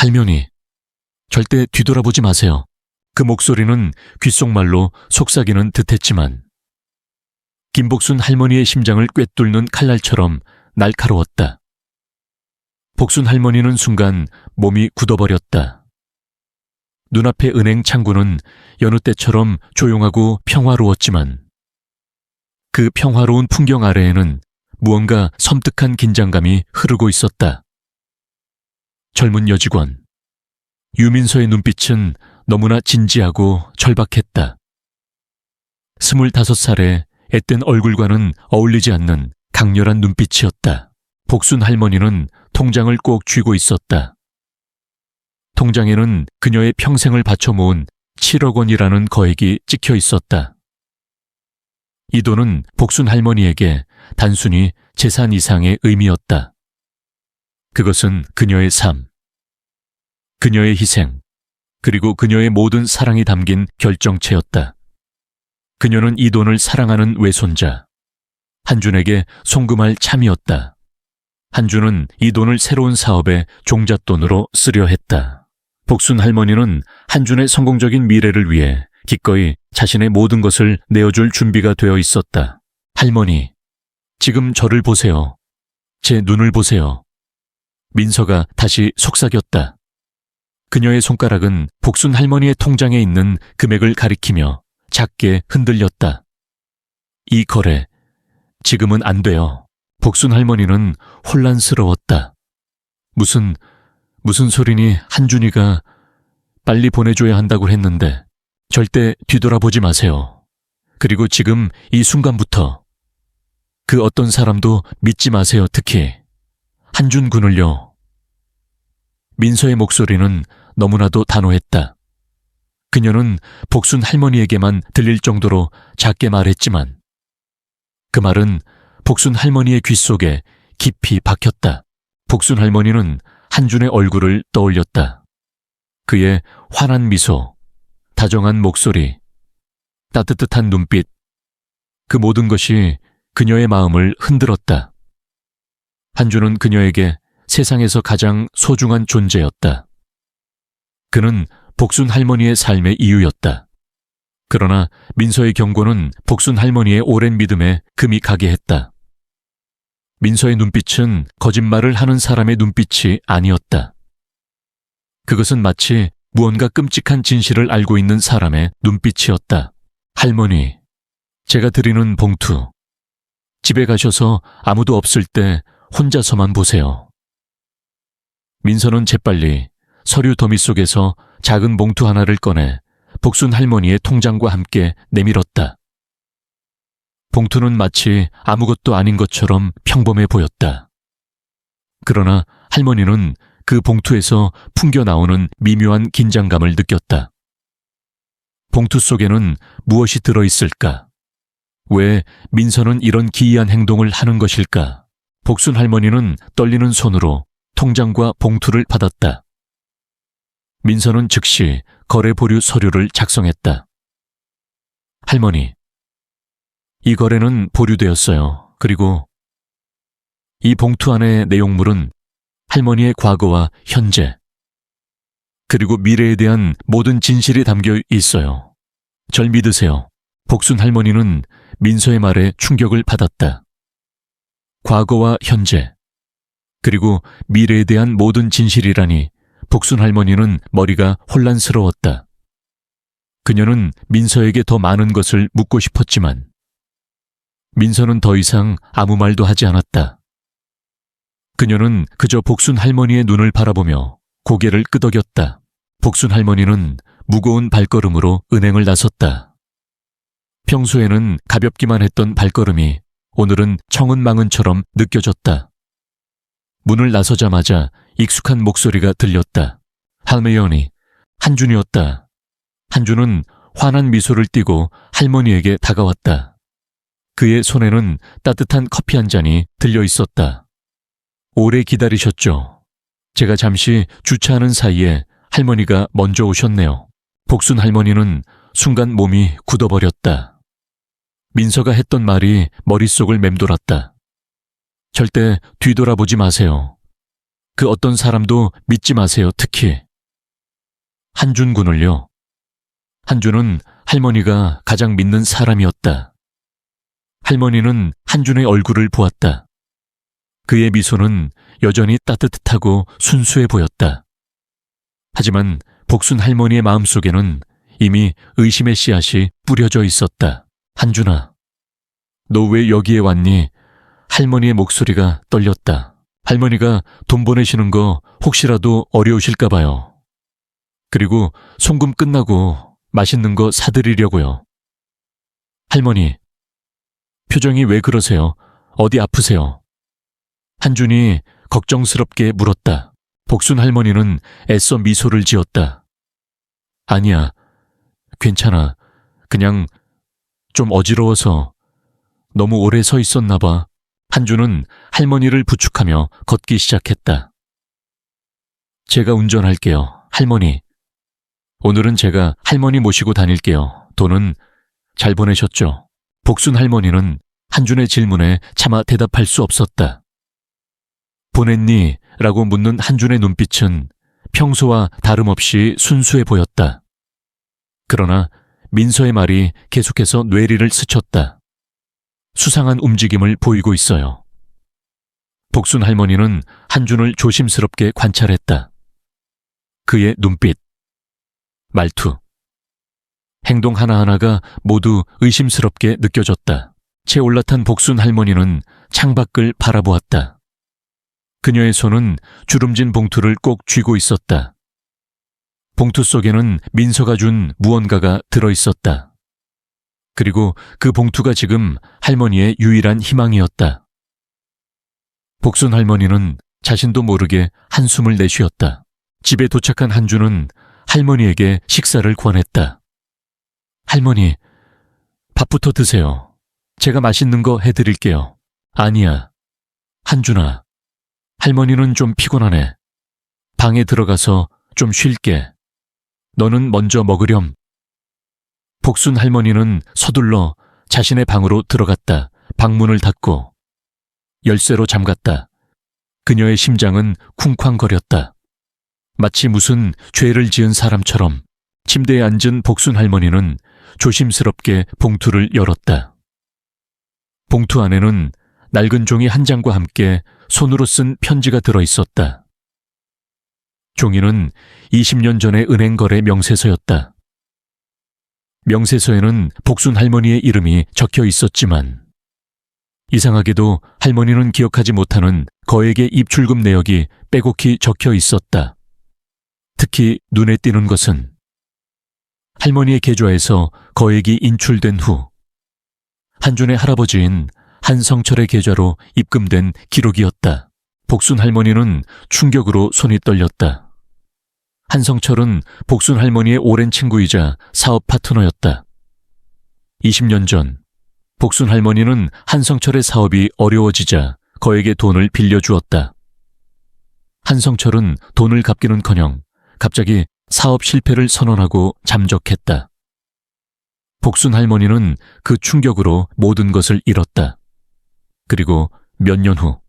할머니, 절대 뒤돌아보지 마세요. 그 목소리는 귓속말로 속삭이는 듯했지만 김복순 할머니의 심장을 꿰뚫는 칼날처럼 날카로웠다. 복순 할머니는 순간 몸이 굳어버렸다. 눈앞의 은행 창구는 여느 때처럼 조용하고 평화로웠지만 그 평화로운 풍경 아래에는 무언가 섬뜩한 긴장감이 흐르고 있었다. 젊은 여직원. 유민서의 눈빛은 너무나 진지하고 절박했다. 25살의 앳된 얼굴과는 어울리지 않는 강렬한 눈빛이었다. 복순 할머니는 통장을 꼭 쥐고 있었다. 통장에는 그녀의 평생을 바쳐 모은 7억 원이라는 거액이 찍혀 있었다. 이 돈은 복순 할머니에게 단순히 재산 이상의 의미였다. 그것은 그녀의 삶, 그녀의 희생, 그리고 그녀의 모든 사랑이 담긴 결정체였다. 그녀는 이 돈을 사랑하는 외손자, 한준에게 송금할 참이었다. 한준은 이 돈을 새로운 사업의 종잣돈으로 쓰려 했다. 복순 할머니는 한준의 성공적인 미래를 위해 기꺼이 자신의 모든 것을 내어줄 준비가 되어 있었다. 할머니, 지금 저를 보세요. 제 눈을 보세요. 민서가 다시 속삭였다. 그녀의 손가락은 복순 할머니의 통장에 있는 금액을 가리키며 작게 흔들렸다. 이 거래, 지금은 안 돼요. 복순 할머니는 혼란스러웠다. 무슨 소리니. 한준이가 빨리 보내줘야 한다고 했는데 절대 뒤돌아보지 마세요. 그리고 지금 이 순간부터 그 어떤 사람도 믿지 마세요. 특히 한준 군을요. 민서의 목소리는 너무나도 단호했다. 그녀는 복순 할머니에게만 들릴 정도로 작게 말했지만 그 말은 복순 할머니의 귓속에 깊이 박혔다. 복순 할머니는 한준의 얼굴을 떠올렸다. 그의 환한 미소, 다정한 목소리, 따뜻한 눈빛, 그 모든 것이 그녀의 마음을 흔들었다. 한준은 그녀에게 세상에서 가장 소중한 존재였다. 그는 복순 할머니의 삶의 이유였다. 그러나 민서의 경고는 복순 할머니의 오랜 믿음에 금이 가게 했다. 민서의 눈빛은 거짓말을 하는 사람의 눈빛이 아니었다. 그것은 마치 무언가 끔찍한 진실을 알고 있는 사람의 눈빛이었다. 할머니, 제가 드리는 봉투. 집에 가셔서 아무도 없을 때 혼자서만 보세요. 민서는 재빨리 서류 더미 속에서 작은 봉투 하나를 꺼내 복순 할머니의 통장과 함께 내밀었다. 봉투는 마치 아무것도 아닌 것처럼 평범해 보였다. 그러나 할머니는 그 봉투에서 풍겨나오는 미묘한 긴장감을 느꼈다. 봉투 속에는 무엇이 들어있을까? 왜 민서는 이런 기이한 행동을 하는 것일까? 복순 할머니는 떨리는 손으로 통장과 봉투를 받았다. 민서는 즉시 거래 보류 서류를 작성했다. 할머니, 이 거래는 보류되었어요. 그리고 이 봉투 안의 내용물은 할머니의 과거와 현재, 그리고 미래에 대한 모든 진실이 담겨 있어요. 절 믿으세요. 복순 할머니는 민서의 말에 충격을 받았다. 과거와 현재, 그리고 미래에 대한 모든 진실이라니 복순 할머니는 머리가 혼란스러웠다. 그녀는 민서에게 더 많은 것을 묻고 싶었지만 민서는 더 이상 아무 말도 하지 않았다. 그녀는 그저 복순 할머니의 눈을 바라보며 고개를 끄덕였다. 복순 할머니는 무거운 발걸음으로 은행을 나섰다. 평소에는 가볍기만 했던 발걸음이 오늘은 청은망은처럼 느껴졌다. 문을 나서자마자 익숙한 목소리가 들렸다. 할머니, 한준이었다. 한준은 환한 미소를 띠고 할머니에게 다가왔다. 그의 손에는 따뜻한 커피 한 잔이 들려 있었다. 오래 기다리셨죠? 제가 잠시 주차하는 사이에 할머니가 먼저 오셨네요. 복순 할머니는 순간 몸이 굳어버렸다. 민서가 했던 말이 머릿속을 맴돌았다. 절대 뒤돌아보지 마세요. 그 어떤 사람도 믿지 마세요, 특히. 한준 군을요. 한준은 할머니가 가장 믿는 사람이었다. 할머니는 한준의 얼굴을 보았다. 그의 미소는 여전히 따뜻하고 순수해 보였다. 하지만 복순 할머니의 마음속에는 이미 의심의 씨앗이 뿌려져 있었다. 한준아, 너 왜 여기에 왔니? 할머니의 목소리가 떨렸다. 할머니가 돈 보내시는 거 혹시라도 어려우실까 봐요. 그리고 송금 끝나고 맛있는 거 사드리려고요. 할머니, 표정이 왜 그러세요? 어디 아프세요? 한준이 걱정스럽게 물었다. 복순 할머니는 애써 미소를 지었다. 아니야, 괜찮아. 그냥 좀 어지러워서 너무 오래 서 있었나 봐. 한준은 할머니를 부축하며 걷기 시작했다. 제가 운전할게요, 할머니. 오늘은 제가 할머니 모시고 다닐게요. 돈은 잘 보내셨죠? 복순 할머니는 한준의 질문에 차마 대답할 수 없었다. 보냈니? 라고 묻는 한준의 눈빛은 평소와 다름없이 순수해 보였다. 그러나 민서의 말이 계속해서 뇌리를 스쳤다. 수상한 움직임을 보이고 있어요. 복순 할머니는 한준을 조심스럽게 관찰했다. 그의 눈빛, 말투, 행동 하나하나가 모두 의심스럽게 느껴졌다. 채 올라탄 복순 할머니는 창밖을 바라보았다. 그녀의 손은 주름진 봉투를 꼭 쥐고 있었다. 봉투 속에는 민서가 준 무언가가 들어있었다. 그리고 그 봉투가 지금 할머니의 유일한 희망이었다. 복순 할머니는 자신도 모르게 한숨을 내쉬었다. 집에 도착한 한준은 할머니에게 식사를 권했다. 할머니, 밥부터 드세요. 제가 맛있는 거 해드릴게요. 아니야. 한준아, 할머니는 좀 피곤하네. 방에 들어가서 좀 쉴게. 너는 먼저 먹으렴. 복순 할머니는 서둘러 자신의 방으로 들어갔다. 방문을 닫고 열쇠로 잠갔다. 그녀의 심장은 쿵쾅거렸다. 마치 무슨 죄를 지은 사람처럼 침대에 앉은 복순 할머니는 조심스럽게 봉투를 열었다. 봉투 안에는 낡은 종이 한 장과 함께 손으로 쓴 편지가 들어있었다. 종이는 20년 전의 은행 거래 명세서였다. 명세서에는 복순 할머니의 이름이 적혀 있었지만 이상하게도 할머니는 기억하지 못하는 거액의 입출금 내역이 빼곡히 적혀 있었다. 특히 눈에 띄는 것은 할머니의 계좌에서 거액이 인출된 후 한준의 할아버지인 한성철의 계좌로 입금된 기록이었다. 복순 할머니는 충격으로 손이 떨렸다. 한성철은 복순 할머니의 오랜 친구이자 사업 파트너였다. 20년 전 복순 할머니는 한성철의 사업이 어려워지자 거액의 돈을 빌려주었다. 한성철은 돈을 갚기는커녕 갑자기 사업 실패를 선언하고 잠적했다. 복순 할머니는 그 충격으로 모든 것을 잃었다. 그리고 몇 년 후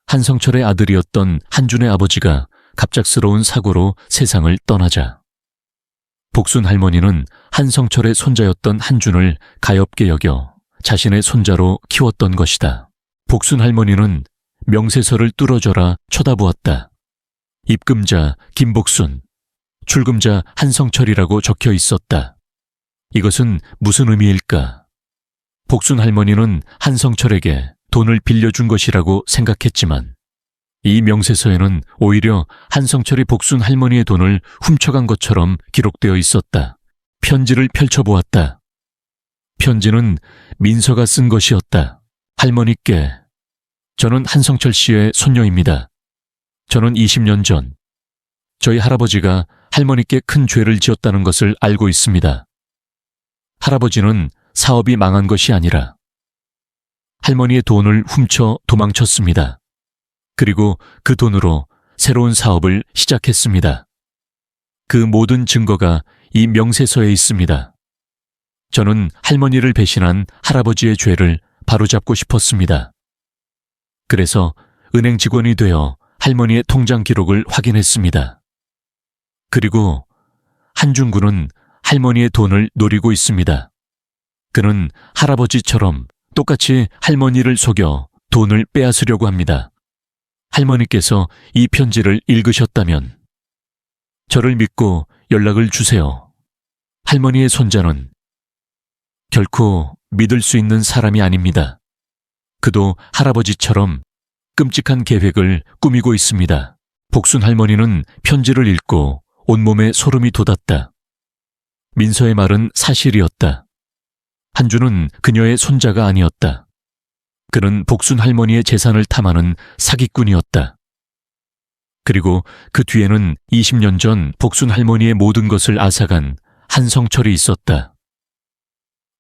한성철의 아들이었던 한준의 아버지가 갑작스러운 사고로 세상을 떠나자 복순 할머니는 한성철의 손자였던 한준을 가엾게 여겨 자신의 손자로 키웠던 것이다. 복순 할머니는 명세서를 뚫어져라 쳐다보았다. 입금자 김복순, 출금자 한성철이라고 적혀 있었다. 이것은 무슨 의미일까? 복순 할머니는 한성철에게 돈을 빌려준 것이라고 생각했지만 이 명세서에는 오히려 한성철이 복순 할머니의 돈을 훔쳐간 것처럼 기록되어 있었다. 편지를 펼쳐보았다. 편지는 민서가 쓴 것이었다. 할머니께, 저는 한성철 씨의 손녀입니다. 저는 20년 전 저희 할아버지가 할머니께 큰 죄를 지었다는 것을 알고 있습니다. 할아버지는 사업이 망한 것이 아니라 할머니의 돈을 훔쳐 도망쳤습니다. 그리고 그 돈으로 새로운 사업을 시작했습니다. 그 모든 증거가 이 명세서에 있습니다. 저는 할머니를 배신한 할아버지의 죄를 바로잡고 싶었습니다. 그래서 은행 직원이 되어 할머니의 통장 기록을 확인했습니다. 그리고 한준군은 할머니의 돈을 노리고 있습니다. 그는 할아버지처럼 똑같이 할머니를 속여 돈을 빼앗으려고 합니다. 할머니께서 이 편지를 읽으셨다면 저를 믿고 연락을 주세요. 할머니의 손자는 결코 믿을 수 있는 사람이 아닙니다. 그도 할아버지처럼 끔찍한 계획을 꾸미고 있습니다. 복순 할머니는 편지를 읽고 온몸에 소름이 돋았다. 민서의 말은 사실이었다. 한주는 그녀의 손자가 아니었다. 그는 복순 할머니의 재산을 탐하는 사기꾼이었다. 그리고 그 뒤에는 20년 전 복순 할머니의 모든 것을 앗아간 한성철이 있었다.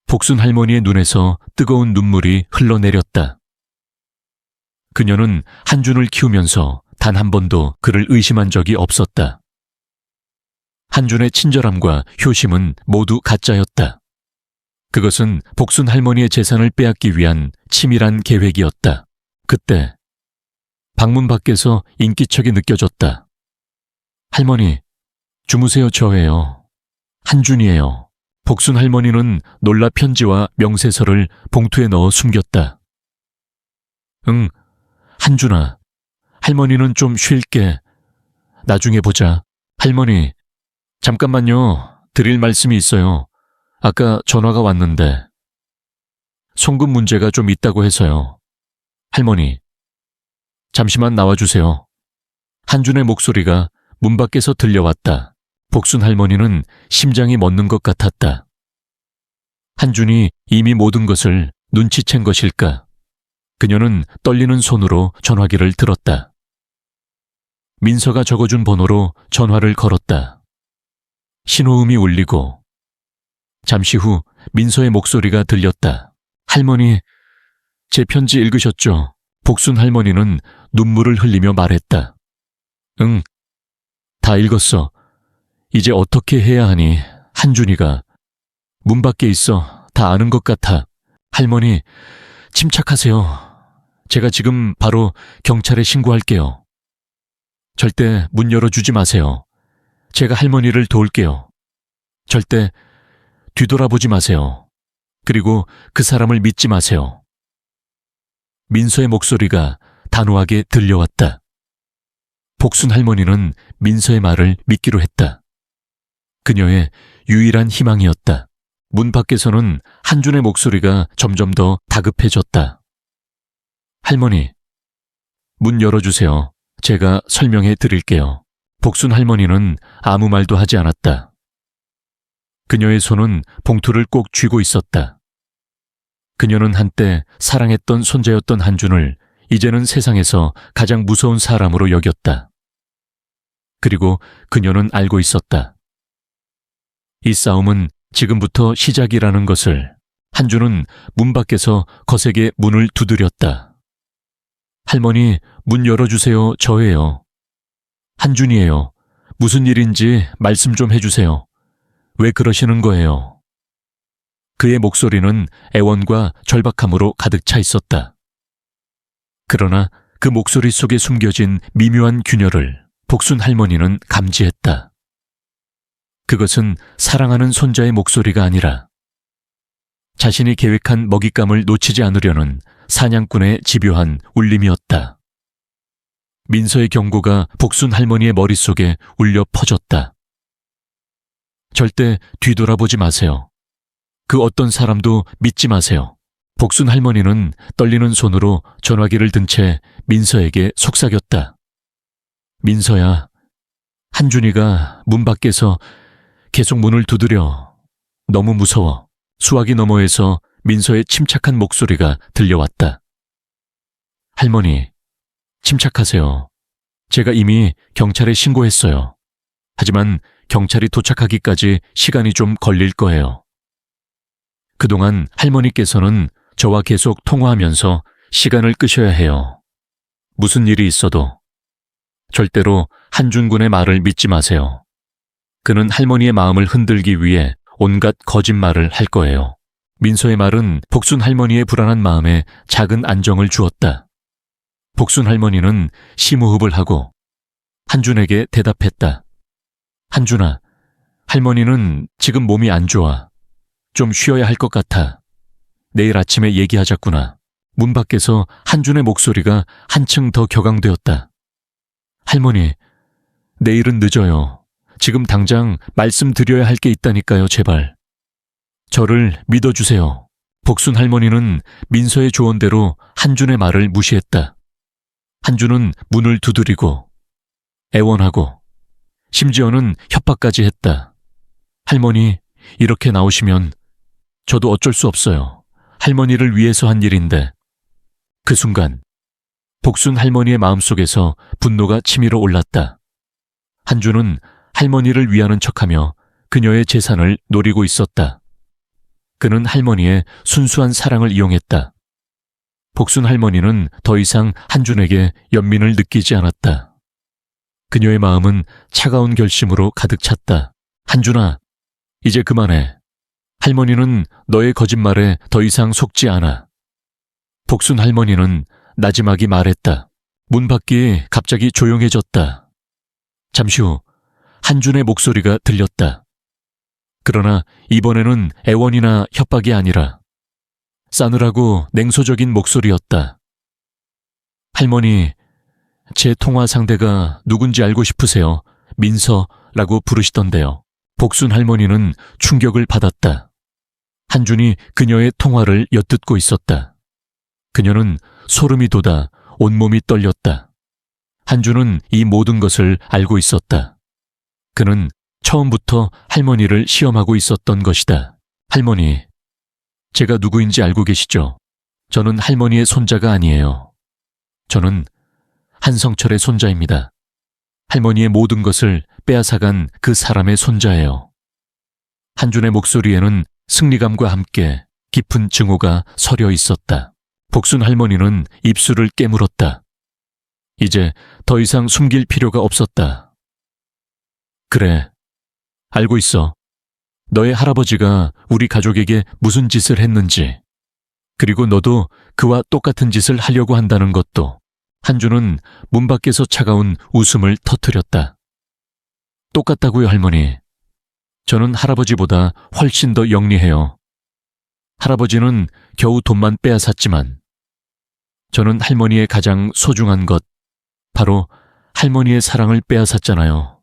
복순 할머니의 눈에서 뜨거운 눈물이 흘러내렸다. 그녀는 한준을 키우면서 단 한 번도 그를 의심한 적이 없었다. 한준의 친절함과 효심은 모두 가짜였다. 그것은 복순 할머니의 재산을 빼앗기 위한 치밀한 계획이었다. 그때 방문 밖에서 인기척이 느껴졌다. 할머니, 주무세요. 저예요. 한준이에요. 복순 할머니는 놀라 편지와 명세서를 봉투에 넣어 숨겼다. 응, 한준아. 할머니는 좀 쉴게. 나중에 보자. 할머니, 잠깐만요. 드릴 말씀이 있어요. 아까 전화가 왔는데. 송금 문제가 좀 있다고 해서요. 할머니, 잠시만 나와주세요. 한준의 목소리가 문 밖에서 들려왔다. 복순 할머니는 심장이 멎는 것 같았다. 한준이 이미 모든 것을 눈치챈 것일까? 그녀는 떨리는 손으로 전화기를 들었다. 민서가 적어준 번호로 전화를 걸었다. 신호음이 울리고 잠시 후 민서의 목소리가 들렸다. 할머니, 제 편지 읽으셨죠? 복순 할머니는 눈물을 흘리며 말했다. 응, 다 읽었어. 이제 어떻게 해야 하니? 한준이가 문 밖에 있어. 다 아는 것 같아. 할머니, 침착하세요. 제가 지금 바로 경찰에 신고할게요. 절대 문 열어주지 마세요. 제가 할머니를 도울게요. 절대 뒤돌아보지 마세요. 그리고 그 사람을 믿지 마세요. 민서의 목소리가 단호하게 들려왔다. 복순 할머니는 민서의 말을 믿기로 했다. 그녀의 유일한 희망이었다. 문 밖에서는 한준의 목소리가 점점 더 다급해졌다. 할머니, 문 열어주세요. 제가 설명해 드릴게요. 복순 할머니는 아무 말도 하지 않았다. 그녀의 손은 봉투를 꼭 쥐고 있었다. 그녀는 한때 사랑했던 손자였던 한준을 이제는 세상에서 가장 무서운 사람으로 여겼다. 그리고 그녀는 알고 있었다. 이 싸움은 지금부터 시작이라는 것을. 한준은 문 밖에서 거세게 문을 두드렸다. 할머니, 문 열어주세요. 저예요. 한준이에요. 무슨 일인지 말씀 좀 해주세요. 왜 그러시는 거예요? 그의 목소리는 애원과 절박함으로 가득 차 있었다. 그러나 그 목소리 속에 숨겨진 미묘한 균열을 복순 할머니는 감지했다. 그것은 사랑하는 손자의 목소리가 아니라 자신이 계획한 먹잇감을 놓치지 않으려는 사냥꾼의 집요한 울림이었다. 민서의 경고가 복순 할머니의 머릿속에 울려 퍼졌다. 절대 뒤돌아보지 마세요. 그 어떤 사람도 믿지 마세요. 복순 할머니는 떨리는 손으로 전화기를 든 채 민서에게 속삭였다. 민서야, 한준이가 문 밖에서 계속 문을 두드려. 너무 무서워. 수화기 너머에서 민서의 침착한 목소리가 들려왔다. 할머니, 침착하세요. 제가 이미 경찰에 신고했어요. 하지만 경찰이 도착하기까지 시간이 좀 걸릴 거예요. 그동안 할머니께서는 저와 계속 통화하면서 시간을 끄셔야 해요. 무슨 일이 있어도 절대로 한준 군의 말을 믿지 마세요. 그는 할머니의 마음을 흔들기 위해 온갖 거짓말을 할 거예요. 민서의 말은 복순 할머니의 불안한 마음에 작은 안정을 주었다. 복순 할머니는 심호흡을 하고 한준에게 대답했다. 한준아, 할머니는 지금 몸이 안 좋아. 좀 쉬어야 할 것 같아. 내일 아침에 얘기하자꾸나. 문 밖에서 한준의 목소리가 한층 더 격앙되었다. 할머니, 내일은 늦어요. 지금 당장 말씀드려야 할 게 있다니까요, 제발. 저를 믿어주세요. 복순 할머니는 민서의 조언대로 한준의 말을 무시했다. 한준은 문을 두드리고 애원하고 심지어는 협박까지 했다. 할머니, 이렇게 나오시면 저도 어쩔 수 없어요. 할머니를 위해서 한 일인데. 그 순간 복순 할머니의 마음속에서 분노가 치밀어 올랐다. 한준은 할머니를 위하는 척하며 그녀의 재산을 노리고 있었다. 그는 할머니의 순수한 사랑을 이용했다. 복순 할머니는 더 이상 한준에게 연민을 느끼지 않았다. 그녀의 마음은 차가운 결심으로 가득 찼다. 한준아, 이제 그만해. 할머니는 너의 거짓말에 더 이상 속지 않아. 복순 할머니는 나지막이 말했다. 문 밖이 갑자기 조용해졌다. 잠시 후 한준의 목소리가 들렸다. 그러나 이번에는 애원이나 협박이 아니라 싸늘하고 냉소적인 목소리였다. 할머니, 제 통화 상대가 누군지 알고 싶으세요? 민서라고 부르시던데요. 복순 할머니는 충격을 받았다. 한준이 그녀의 통화를 엿듣고 있었다. 그녀는 소름이 돋아 온몸이 떨렸다. 한준은 이 모든 것을 알고 있었다. 그는 처음부터 할머니를 시험하고 있었던 것이다. 할머니, 제가 누구인지 알고 계시죠? 저는 할머니의 손자가 아니에요. 저는 한성철의 손자입니다. 할머니의 모든 것을 빼앗아간 그 사람의 손자예요. 한준의 목소리에는 승리감과 함께 깊은 증오가 서려 있었다. 복순 할머니는 입술을 깨물었다. 이제 더 이상 숨길 필요가 없었다. 그래, 알고 있어. 너의 할아버지가 우리 가족에게 무슨 짓을 했는지, 그리고 너도 그와 똑같은 짓을 하려고 한다는 것도. 한준은 문 밖에서 차가운 웃음을 터뜨렸다. 똑같다고요, 할머니. 저는 할아버지보다 훨씬 더 영리해요. 할아버지는 겨우 돈만 빼앗았지만 저는 할머니의 가장 소중한 것, 바로 할머니의 사랑을 빼앗았잖아요.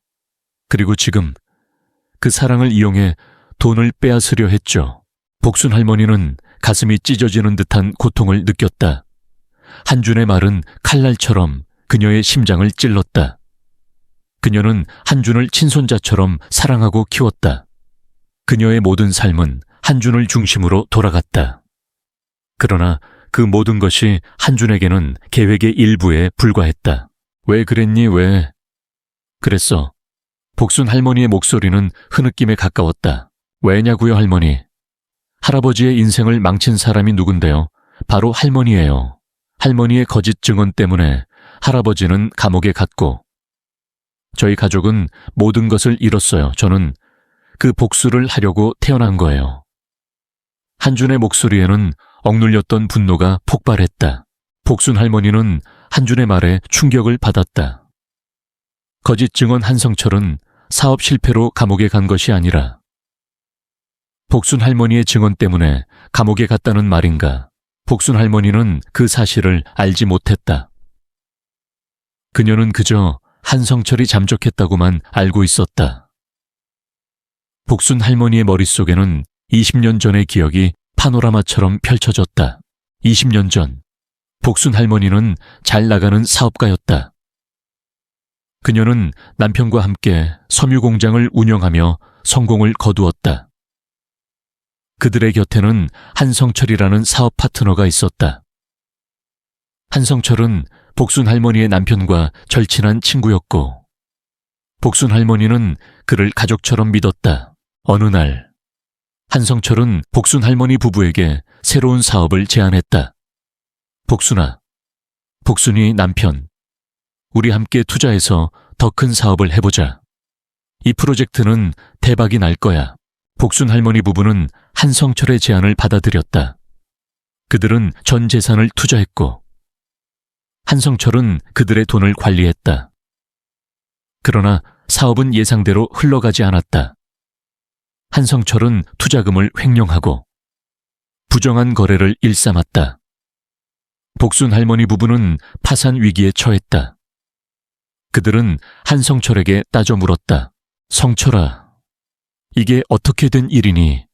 그리고 지금 그 사랑을 이용해 돈을 빼앗으려 했죠. 복순 할머니는 가슴이 찢어지는 듯한 고통을 느꼈다. 한준의 말은 칼날처럼 그녀의 심장을 찔렀다. 그녀는 한준을 친손자처럼 사랑하고 키웠다. 그녀의 모든 삶은 한준을 중심으로 돌아갔다. 그러나 그 모든 것이 한준에게는 계획의 일부에 불과했다. 왜 그랬니, 왜? 그랬어. 복순 할머니의 목소리는 흐느낌에 가까웠다. 왜냐고요, 할머니? 할아버지의 인생을 망친 사람이 누군데요? 바로 할머니예요. 할머니의 거짓 증언 때문에 할아버지는 감옥에 갔고 저희 가족은 모든 것을 잃었어요. 저는 그 복수를 하려고 태어난 거예요. 한준의 목소리에는 억눌렸던 분노가 폭발했다. 복순 할머니는 한준의 말에 충격을 받았다. 거짓 증언 한성철은 사업 실패로 감옥에 간 것이 아니라 복순 할머니의 증언 때문에 감옥에 갔다는 말인가. 복순 할머니는 그 사실을 알지 못했다. 그녀는 그저 한성철이 잠적했다고만 알고 있었다. 복순 할머니의 머릿속에는 20년 전의 기억이 파노라마처럼 펼쳐졌다. 20년 전, 복순 할머니는 잘 나가는 사업가였다. 그녀는 남편과 함께 섬유 공장을 운영하며 성공을 거두었다. 그들의 곁에는 한성철이라는 사업 파트너가 있었다. 한성철은 복순 할머니의 남편과 절친한 친구였고 복순 할머니는 그를 가족처럼 믿었다. 어느 날 한성철은 복순 할머니 부부에게 새로운 사업을 제안했다. 복순아, 복순이 남편, 우리 함께 투자해서 더 큰 사업을 해보자. 이 프로젝트는 대박이 날 거야. 복순 할머니 부부는 한성철의 제안을 받아들였다. 그들은 전 재산을 투자했고 한성철은 그들의 돈을 관리했다. 그러나 사업은 예상대로 흘러가지 않았다. 한성철은 투자금을 횡령하고 부정한 거래를 일삼았다. 복순 할머니 부부는 파산 위기에 처했다. 그들은 한성철에게 따져 물었다. 성철아, 이게 어떻게 된 일이니?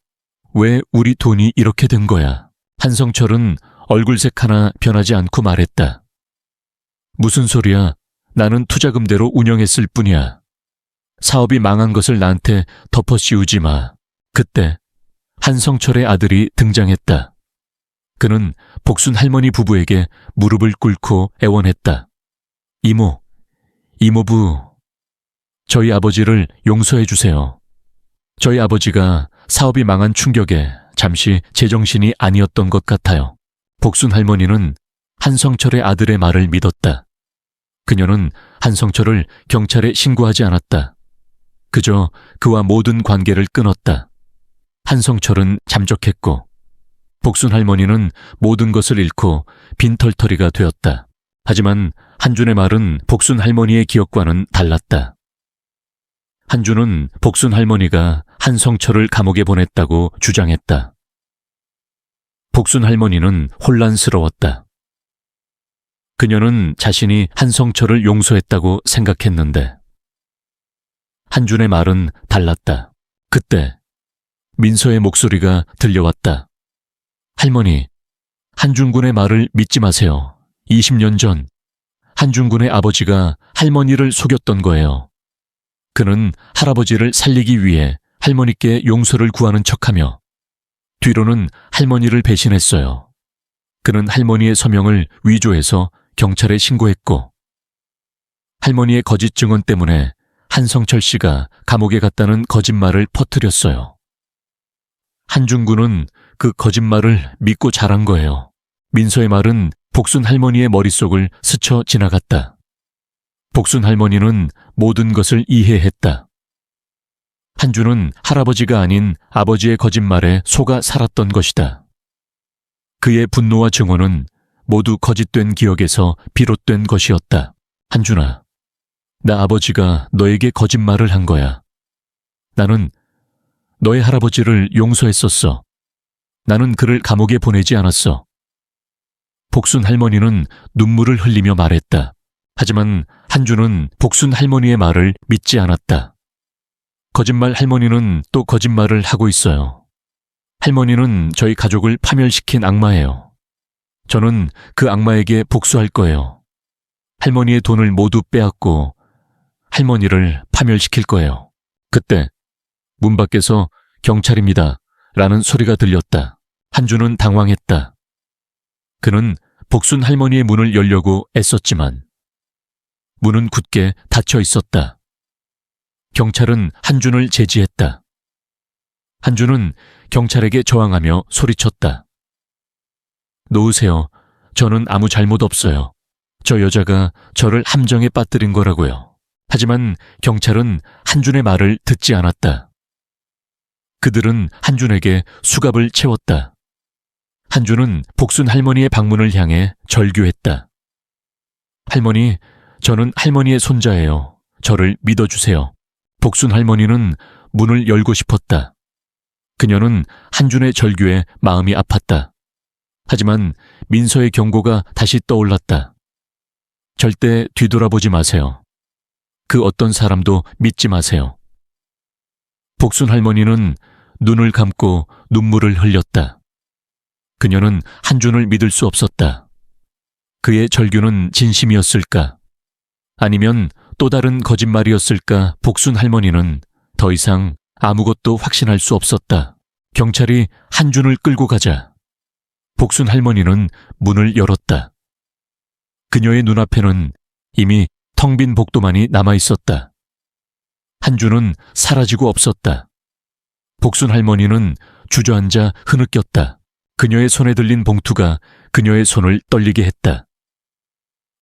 왜 우리 돈이 이렇게 된 거야? 한성철은 얼굴색 하나 변하지 않고 말했다. 무슨 소리야? 나는 투자금대로 운영했을 뿐이야. 사업이 망한 것을 나한테 덮어씌우지 마. 그때 한성철의 아들이 등장했다. 그는 복순 할머니 부부에게 무릎을 꿇고 애원했다. 이모부, 저희 아버지를 용서해 주세요. 저희 아버지가 사업이 망한 충격에 잠시 제정신이 아니었던 것 같아요. 복순 할머니는 한성철의 아들의 말을 믿었다. 그녀는 한성철을 경찰에 신고하지 않았다. 그저 그와 모든 관계를 끊었다. 한성철은 잠적했고 복순 할머니는 모든 것을 잃고 빈털터리가 되었다. 하지만 한준의 말은 복순 할머니의 기억과는 달랐다. 한준은 복순 할머니가 한성철을 감옥에 보냈다고 주장했다. 복순 할머니는 혼란스러웠다. 그녀는 자신이 한성철을 용서했다고 생각했는데 한준의 말은 달랐다. 그때 민서의 목소리가 들려왔다. 할머니, 한준군의 말을 믿지 마세요. 20년 전 한준군의 아버지가 할머니를 속였던 거예요. 그는 할아버지를 살리기 위해 할머니께 용서를 구하는 척하며 뒤로는 할머니를 배신했어요. 그는 할머니의 서명을 위조해서 경찰에 신고했고 할머니의 거짓 증언 때문에 한성철 씨가 감옥에 갔다는 거짓말을 퍼뜨렸어요. 한준군은 그 거짓말을 믿고 자란 거예요. 민서의 말은 복순 할머니의 머릿속을 스쳐 지나갔다. 복순 할머니는 모든 것을 이해했다. 한준은 할아버지가 아닌 아버지의 거짓말에 속아 살았던 것이다. 그의 분노와 증오는 모두 거짓된 기억에서 비롯된 것이었다. 한준아, 나 아버지가 너에게 거짓말을 한 거야. 나는 너의 할아버지를 용서했었어. 나는 그를 감옥에 보내지 않았어. 복순 할머니는 눈물을 흘리며 말했다. 하지만 한준은 복순 할머니의 말을 믿지 않았다. 거짓말 할머니는 또 거짓말을 하고 있어요. 할머니는 저희 가족을 파멸시킨 악마예요. 저는 그 악마에게 복수할 거예요. 할머니의 돈을 모두 빼앗고 할머니를 파멸시킬 거예요. 그때 문 밖에서 경찰입니다 라는 소리가 들렸다. 한준은 당황했다. 그는 복순 할머니의 문을 열려고 애썼지만 문은 굳게 닫혀 있었다. 경찰은 한준을 제지했다. 한준은 경찰에게 저항하며 소리쳤다. 놓으세요. 저는 아무 잘못 없어요. 저 여자가 저를 함정에 빠뜨린 거라고요. 하지만 경찰은 한준의 말을 듣지 않았다. 그들은 한준에게 수갑을 채웠다. 한준은 복순 할머니의 방문을 향해 절규했다. 할머니, 저는 할머니의 손자예요. 저를 믿어주세요. 복순 할머니는 문을 열고 싶었다. 그녀는 한준의 절규에 마음이 아팠다. 하지만 민서의 경고가 다시 떠올랐다. 절대 뒤돌아보지 마세요. 그 어떤 사람도 믿지 마세요. 복순 할머니는 눈을 감고 눈물을 흘렸다. 그녀는 한준을 믿을 수 없었다. 그의 절규는 진심이었을까? 아니면 또 다른 거짓말이었을까? 복순 할머니는 더 이상 아무것도 확신할 수 없었다. 경찰이 한준을 끌고 가자 복순 할머니는 문을 열었다. 그녀의 눈앞에는 이미 텅 빈 복도만이 남아있었다. 한준은 사라지고 없었다. 복순 할머니는 주저앉아 흐느꼈다. 그녀의 손에 들린 봉투가 그녀의 손을 떨리게 했다.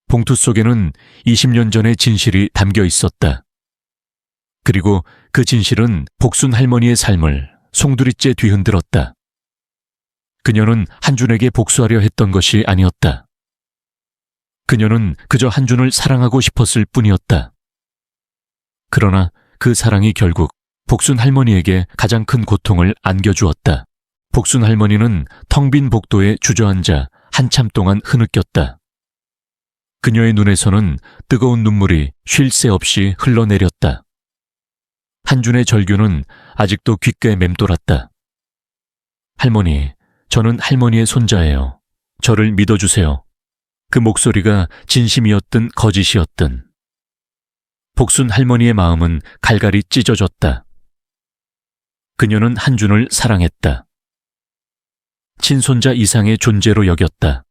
봉투 속에는 20년 전의 진실이 담겨 있었다. 그리고 그 진실은 복순 할머니의 삶을 송두리째 뒤흔들었다. 그녀는 한준에게 복수하려 했던 것이 아니었다. 그녀는 그저 한준을 사랑하고 싶었을 뿐이었다. 그러나 그 사랑이 결국 복순 할머니에게 가장 큰 고통을 안겨주었다. 복순 할머니는 텅 빈 복도에 주저앉아 한참 동안 흐느꼈다. 그녀의 눈에서는 뜨거운 눈물이 쉴 새 없이 흘러내렸다. 한준의 절규는 아직도 귓가에 맴돌았다. 할머니, 저는 할머니의 손자예요. 저를 믿어주세요. 그 목소리가 진심이었든 거짓이었든. 복순 할머니의 마음은 갈갈이 찢어졌다. 그녀는 한준을 사랑했다. 친손자 이상의 존재로 여겼다.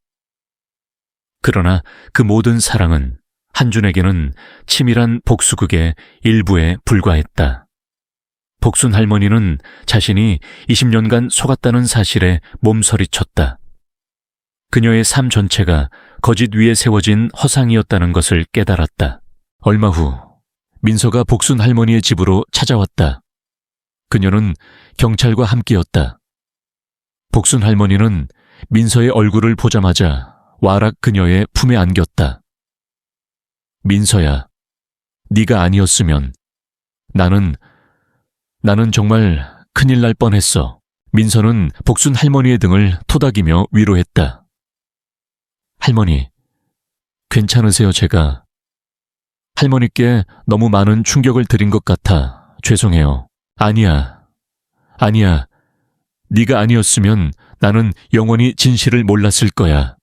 그러나 그 모든 사랑은 한준에게는 치밀한 복수극의 일부에 불과했다. 복순 할머니는 자신이 20년간 속았다는 사실에 몸서리쳤다. 그녀의 삶 전체가 거짓 위에 세워진 허상이었다는 것을 깨달았다. 얼마 후 민서가 복순 할머니의 집으로 찾아왔다. 그녀는 경찰과 함께였다. 복순 할머니는 민서의 얼굴을 보자마자 와락 그녀의 품에 안겼다. 민서야, 네가 아니었으면 나는 정말 큰일 날 뻔했어. 민서는 복순 할머니의 등을 토닥이며 위로했다. 할머니, 괜찮으세요? 제가 할머니께 너무 많은 충격을 드린 것 같아 죄송해요. 아니야. 네가 아니었으면 나는 영원히 진실을 몰랐을 거야.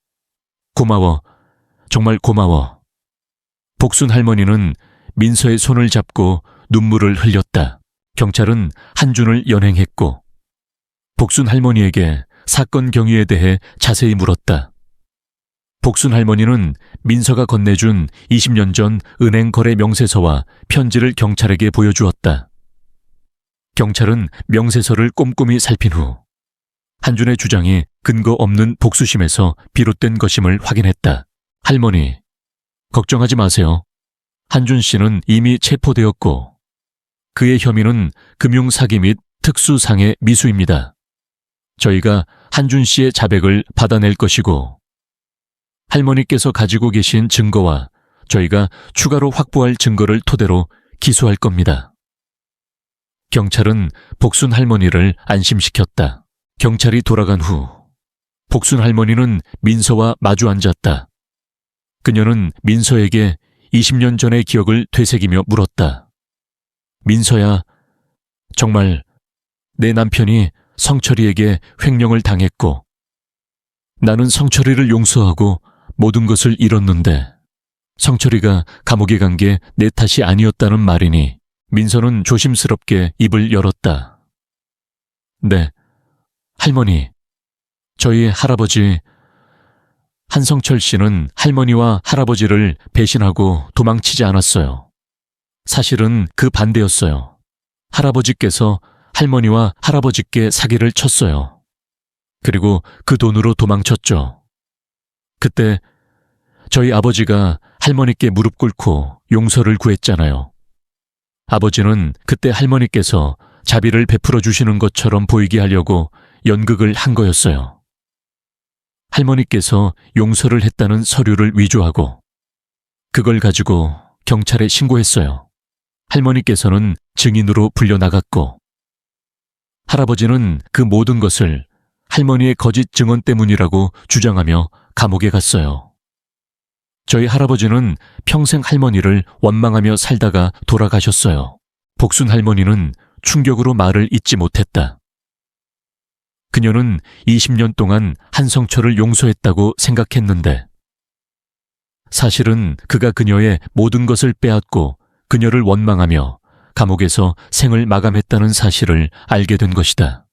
고마워. 정말 고마워. 복순 할머니는 민서의 손을 잡고 눈물을 흘렸다. 경찰은 한준을 연행했고 복순 할머니에게 사건 경위에 대해 자세히 물었다. 복순 할머니는 민서가 건네준 20년 전 은행 거래 명세서와 편지를 경찰에게 보여주었다. 경찰은 명세서를 꼼꼼히 살핀 후 한준의 주장이 근거 없는 복수심에서 비롯된 것임을 확인했다. 할머니, 걱정하지 마세요. 한준 씨는 이미 체포되었고 그의 혐의는 금융사기 및 특수상해 미수입니다. 저희가 한준 씨의 자백을 받아낼 것이고 할머니께서 가지고 계신 증거와 저희가 추가로 확보할 증거를 토대로 기소할 겁니다. 경찰은 복순 할머니를 안심시켰다. 경찰이 돌아간 후 복순 할머니는 민서와 마주 앉았다. 그녀는 민서에게 20년 전의 기억을 되새기며 물었다. 민서야, 정말 내 남편이 성철이에게 횡령을 당했고 나는 성철이를 용서하고 모든 것을 잃었는데 성철이가 감옥에 간 게 내 탓이 아니었다는 말이니. 민서는 조심스럽게 입을 열었다. 네, 할머니, 저희 할아버지 한성철 씨는 할머니와 할아버지를 배신하고 도망치지 않았어요. 사실은 그 반대였어요. 할아버지께서 할머니와 할아버지께 사기를 쳤어요. 그리고 그 돈으로 도망쳤죠. 그때 저희 아버지가 할머니께 무릎 꿇고 용서를 구했잖아요. 아버지는 그때 할머니께서 자비를 베풀어 주시는 것처럼 보이게 하려고 연극을 한 거였어요. 할머니께서 용서를 했다는 서류를 위조하고 그걸 가지고 경찰에 신고했어요. 할머니께서는 증인으로 불려나갔고 할아버지는 그 모든 것을 할머니의 거짓 증언 때문이라고 주장하며 감옥에 갔어요. 저희 할아버지는 평생 할머니를 원망하며 살다가 돌아가셨어요. 복순 할머니는 충격으로 말을 잇지 못했다. 그녀는 20년 동안 한성철을 용서했다고 생각했는데 사실은 그가 그녀의 모든 것을 빼앗고 그녀를 원망하며 감옥에서 생을 마감했다는 사실을 알게 된 것이다.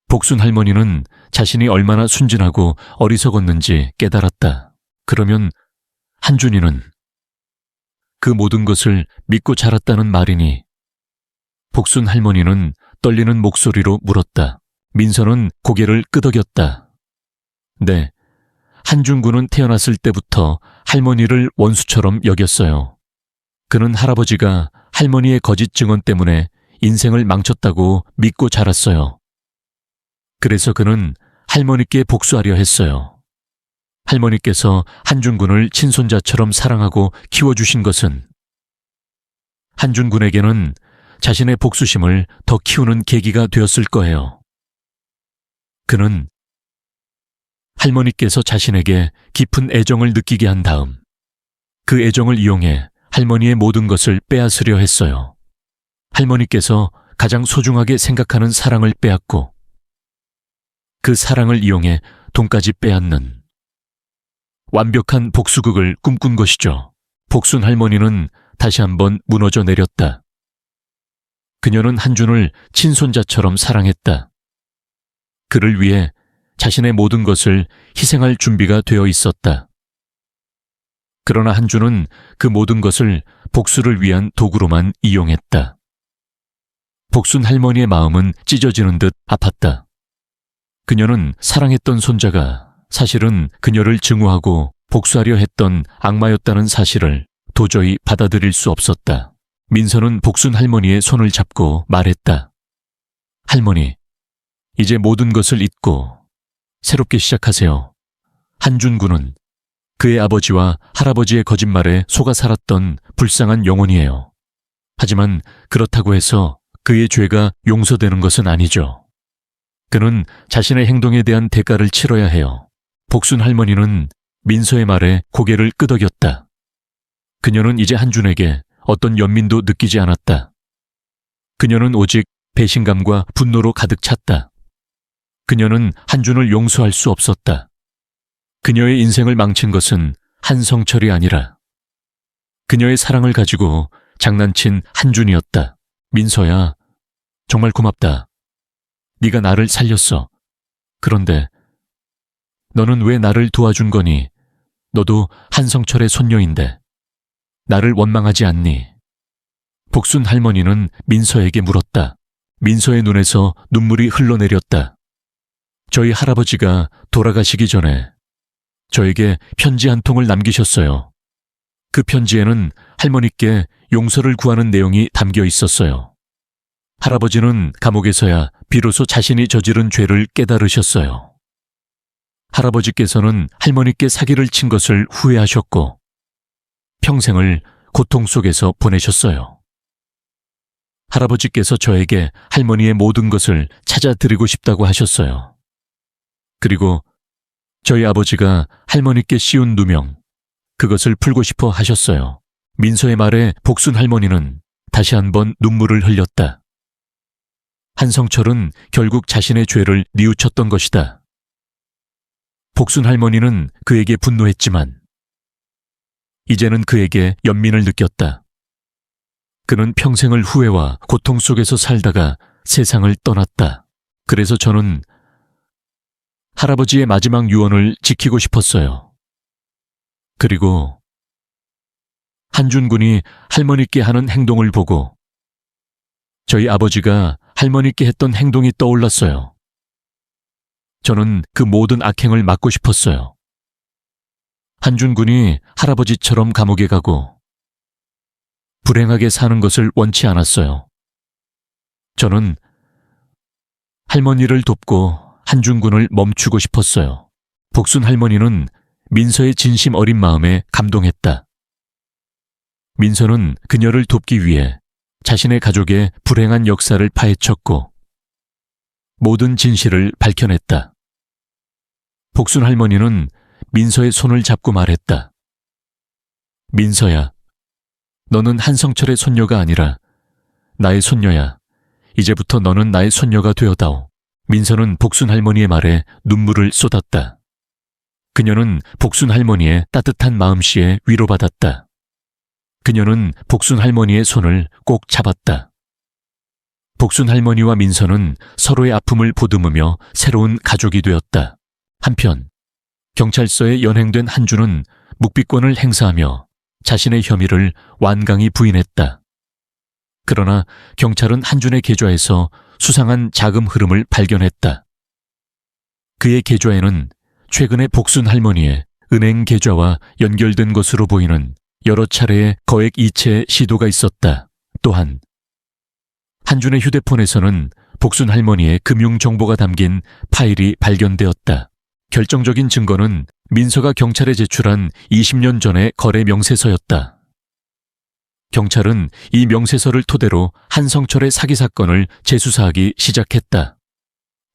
복순 할머니는 자신이 얼마나 순진하고 어리석었는지 깨달았다. 그러면 한준이는 그 모든 것을 믿고 자랐다는 말이니? 복순 할머니는 떨리는 목소리로 물었다. 민서는 고개를 끄덕였다. 네, 한준 군은 태어났을 때부터 할머니를 원수처럼 여겼어요. 그는 할아버지가 할머니의 거짓 증언 때문에 인생을 망쳤다고 믿고 자랐어요. 그래서 그는 할머니께 복수하려 했어요. 할머니께서 한준 군을 친손자처럼 사랑하고 키워주신 것은 한준 군에게는 자신의 복수심을 더 키우는 계기가 되었을 거예요. 그는 할머니께서 자신에게 깊은 애정을 느끼게 한 다음 그 애정을 이용해 할머니의 모든 것을 빼앗으려 했어요. 할머니께서 가장 소중하게 생각하는 사랑을 빼앗고 그 사랑을 이용해 돈까지 빼앗는 완벽한 복수극을 꿈꾼 것이죠. 복순 할머니는 다시 한번 무너져 내렸다. 그녀는 한준을 친손자처럼 사랑했다. 그를 위해 자신의 모든 것을 희생할 준비가 되어 있었다. 그러나 한준은 그 모든 것을 복수를 위한 도구로만 이용했다. 복순 할머니의 마음은 찢어지는 듯 아팠다. 그녀는 사랑했던 손자가 사실은 그녀를 증오하고 복수하려 했던 악마였다는 사실을 도저히 받아들일 수 없었다. 민서는 복순 할머니의 손을 잡고 말했다. 할머니, 이제 모든 것을 잊고 새롭게 시작하세요. 한준 군은 그의 아버지와 할아버지의 거짓말에 속아 살았던 불쌍한 영혼이에요. 하지만 그렇다고 해서 그의 죄가 용서되는 것은 아니죠. 그는 자신의 행동에 대한 대가를 치러야 해요. 복순 할머니는 민서의 말에 고개를 끄덕였다. 그녀는 이제 한준에게 어떤 연민도 느끼지 않았다. 그녀는 오직 배신감과 분노로 가득 찼다. 그녀는 한준을 용서할 수 없었다. 그녀의 인생을 망친 것은 한성철이 아니라 그녀의 사랑을 가지고 장난친 한준이었다. 민서야, 정말 고맙다. 네가 나를 살렸어. 그런데 너는 왜 나를 도와준 거니? 너도 한성철의 손녀인데 나를 원망하지 않니? 복순 할머니는 민서에게 물었다. 민서의 눈에서 눈물이 흘러내렸다. 저희 할아버지가 돌아가시기 전에 저에게 편지 한 통을 남기셨어요. 그 편지에는 할머니께 용서를 구하는 내용이 담겨 있었어요. 할아버지는 감옥에서야 비로소 자신이 저지른 죄를 깨달으셨어요. 할아버지께서는 할머니께 사기를 친 것을 후회하셨고 평생을 고통 속에서 보내셨어요. 할아버지께서 저에게 할머니의 모든 것을 찾아드리고 싶다고 하셨어요. 그리고 저희 아버지가 할머니께 씌운 누명, 그것을 풀고 싶어 하셨어요. 민서의 말에 복순 할머니는 다시 한번 눈물을 흘렸다. 한성철은 결국 자신의 죄를 뉘우쳤던 것이다. 복순 할머니는 그에게 분노했지만 이제는 그에게 연민을 느꼈다. 그는 평생을 후회와 고통 속에서 살다가 세상을 떠났다. 그래서 저는 할아버지의 마지막 유언을 지키고 싶었어요. 그리고 한준 군이 할머니께 하는 행동을 보고 저희 아버지가 할머니께 했던 행동이 떠올랐어요. 저는 그 모든 악행을 막고 싶었어요. 한준 군이 할아버지처럼 감옥에 가고 불행하게 사는 것을 원치 않았어요. 저는 할머니를 돕고 한준 군을 멈추고 싶었어요. 복순 할머니는 민서의 진심 어린 마음에 감동했다. 민서는 그녀를 돕기 위해 자신의 가족의 불행한 역사를 파헤쳤고 모든 진실을 밝혀냈다. 복순 할머니는 민서의 손을 잡고 말했다. 민서야, 너는 한성철의 손녀가 아니라 나의 손녀야. 이제부터 너는 나의 손녀가 되어다오. 민서는 복순 할머니의 말에 눈물을 쏟았다. 그녀는 복순 할머니의 따뜻한 마음씨에 위로받았다. 그녀는 복순 할머니의 손을 꼭 잡았다. 복순 할머니와 민서는 서로의 아픔을 보듬으며 새로운 가족이 되었다. 한편 경찰서에 연행된 한준은 묵비권을 행사하며 자신의 혐의를 완강히 부인했다. 그러나 경찰은 한준의 계좌에서 수상한 자금 흐름을 발견했다. 그의 계좌에는 최근에 복순 할머니의 은행 계좌와 연결된 것으로 보이는 여러 차례의 거액 이체 시도가 있었다. 또한 한준의 휴대폰에서는 복순 할머니의 금융 정보가 담긴 파일이 발견되었다. 결정적인 증거는 민서가 경찰에 제출한 20년 전의 거래 명세서였다. 경찰은 이 명세서를 토대로 한성철의 사기 사건을 재수사하기 시작했다.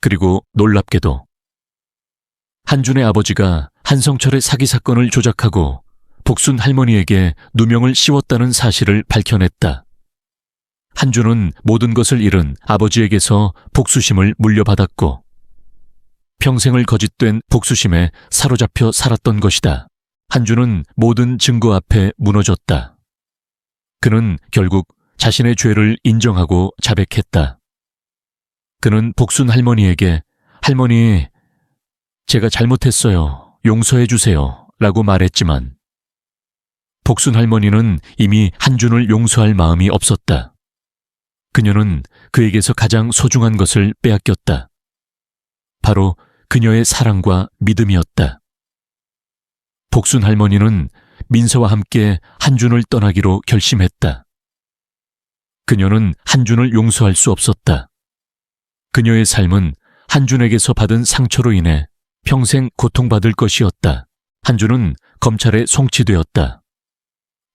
그리고 놀랍게도 한준의 아버지가 한성철의 사기 사건을 조작하고 복순 할머니에게 누명을 씌웠다는 사실을 밝혀냈다. 한준은 모든 것을 잃은 아버지에게서 복수심을 물려받았고 평생을 거짓된 복수심에 사로잡혀 살았던 것이다. 한준은 모든 증거 앞에 무너졌다. 그는 결국 자신의 죄를 인정하고 자백했다. 그는 복순 할머니에게 할머니, 제가 잘못했어요. 용서해 주세요. 라고 말했지만 복순 할머니는 이미 한준을 용서할 마음이 없었다. 그녀는 그에게서 가장 소중한 것을 빼앗겼다. 바로 그녀의 사랑과 믿음이었다. 복순 할머니는 민서와 함께 한준을 떠나기로 결심했다. 그녀는 한준을 용서할 수 없었다. 그녀의 삶은 한준에게서 받은 상처로 인해 평생 고통받을 것이었다. 한준은 검찰에 송치되었다.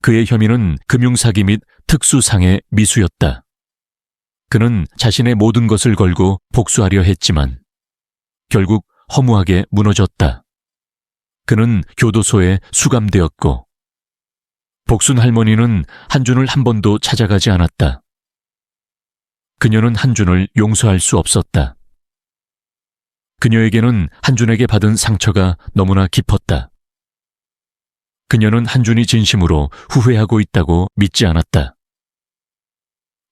그의 혐의는 금융사기 및 특수상해 미수였다. 그는 자신의 모든 것을 걸고 복수하려 했지만 결국 허무하게 무너졌다. 그는 교도소에 수감되었고 복순 할머니는 한준을 한 번도 찾아가지 않았다. 그녀는 한준을 용서할 수 없었다. 그녀에게는 한준에게 받은 상처가 너무나 깊었다. 그녀는 한준이 진심으로 후회하고 있다고 믿지 않았다.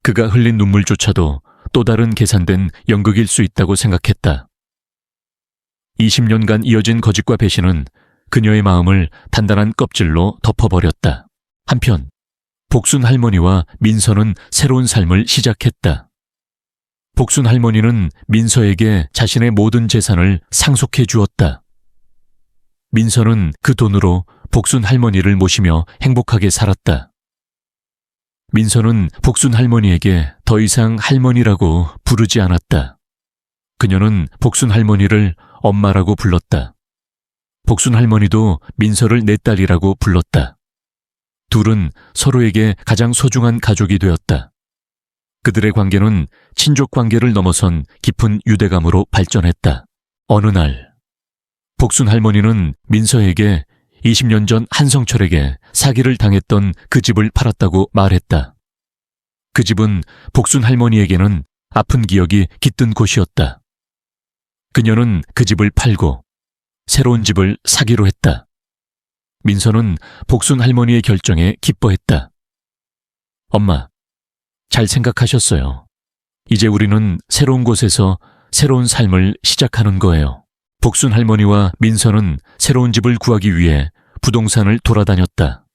그가 흘린 눈물조차도 또 다른 계산된 연극일 수 있다고 생각했다. 20년간 이어진 거짓과 배신은 그녀의 마음을 단단한 껍질로 덮어버렸다. 한편 복순 할머니와 민서는 새로운 삶을 시작했다. 복순 할머니는 민서에게 자신의 모든 재산을 상속해 주었다. 민서는 그 돈으로 복순 할머니를 모시며 행복하게 살았다. 민서는 복순 할머니에게 더 이상 할머니라고 부르지 않았다. 그녀는 복순 할머니를 엄마라고 불렀다. 복순 할머니도 민서를 내 딸이라고 불렀다. 둘은 서로에게 가장 소중한 가족이 되었다. 그들의 관계는 친족 관계를 넘어선 깊은 유대감으로 발전했다. 어느 날 복순 할머니는 민서에게 20년 전 한성철에게 사기를 당했던 그 집을 팔았다고 말했다. 그 집은 복순 할머니에게는 아픈 기억이 깃든 곳이었다. 그녀는 그 집을 팔고 새로운 집을 사기로 했다. 민서는 복순 할머니의 결정에 기뻐했다. 엄마, 잘 생각하셨어요. 이제 우리는 새로운 곳에서 새로운 삶을 시작하는 거예요. 복순 할머니와 민서는 새로운 집을 구하기 위해 부동산을 돌아다녔다.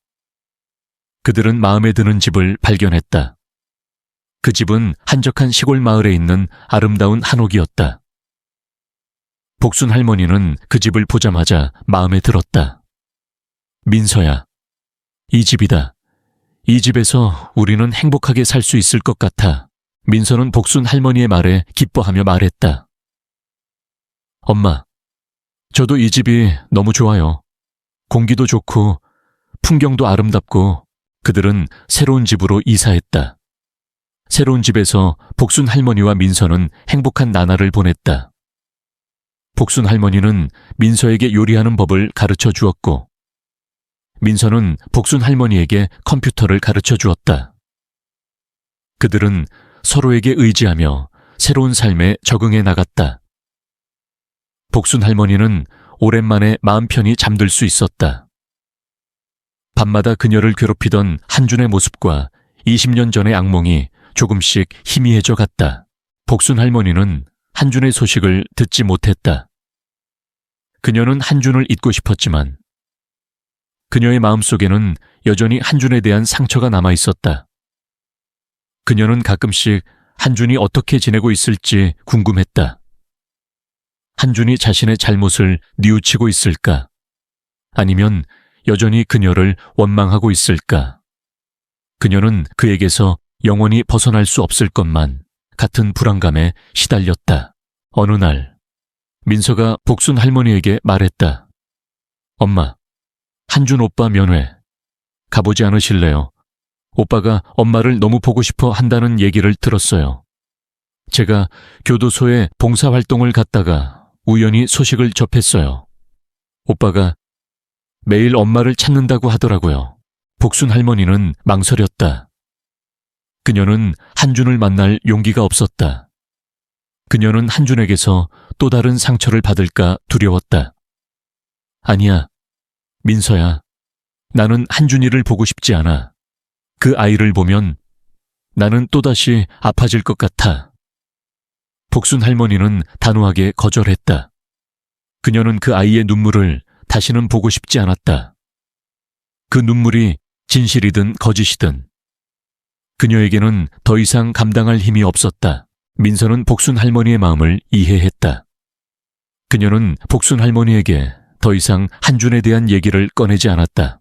그들은 마음에 드는 집을 발견했다. 그 집은 한적한 시골 마을에 있는 아름다운 한옥이었다. 복순 할머니는 그 집을 보자마자 마음에 들었다. 민서야, 이 집이다. 이 집에서 우리는 행복하게 살 수 있을 것 같아. 민서는 복순 할머니의 말에 기뻐하며 말했다. 엄마, 저도 이 집이 너무 좋아요. 공기도 좋고 풍경도 아름답고. 그들은 새로운 집으로 이사했다. 새로운 집에서 복순 할머니와 민서는 행복한 나날을 보냈다. 복순 할머니는 민서에게 요리하는 법을 가르쳐 주었고 민서는 복순 할머니에게 컴퓨터를 가르쳐 주었다. 그들은 서로에게 의지하며 새로운 삶에 적응해 나갔다. 복순 할머니는 오랜만에 마음 편히 잠들 수 있었다. 밤마다 그녀를 괴롭히던 한준의 모습과 20년 전의 악몽이 조금씩 희미해져 갔다. 복순 할머니는 한준의 소식을 듣지 못했다. 그녀는 한준을 잊고 싶었지만 그녀의 마음속에는 여전히 한준에 대한 상처가 남아 있었다. 그녀는 가끔씩 한준이 어떻게 지내고 있을지 궁금했다. 한준이 자신의 잘못을 뉘우치고 있을까? 아니면 여전히 그녀를 원망하고 있을까? 그녀는 그에게서 영원히 벗어날 수 없을 것만 같은 불안감에 시달렸다. 어느 날 민서가 복순 할머니에게 말했다. 엄마, 한준 오빠 면회 가보지 않으실래요? 오빠가 엄마를 너무 보고 싶어 한다는 얘기를 들었어요. 제가 교도소에 봉사활동을 갔다가 우연히 소식을 접했어요. 오빠가 매일 엄마를 찾는다고 하더라고요. 복순 할머니는 망설였다. 그녀는 한준을 만날 용기가 없었다. 그녀는 한준에게서 또 다른 상처를 받을까 두려웠다. 아니야, 민서야. 나는 한준이를 보고 싶지 않아. 그 아이를 보면 나는 또다시 아파질 것 같아. 복순 할머니는 단호하게 거절했다. 그녀는 그 아이의 눈물을 다시는 보고 싶지 않았다. 그 눈물이 진실이든 거짓이든 그녀에게는 더 이상 감당할 힘이 없었다. 민서는 복순 할머니의 마음을 이해했다. 그녀는 복순 할머니에게 더 이상 한준에 대한 얘기를 꺼내지 않았다.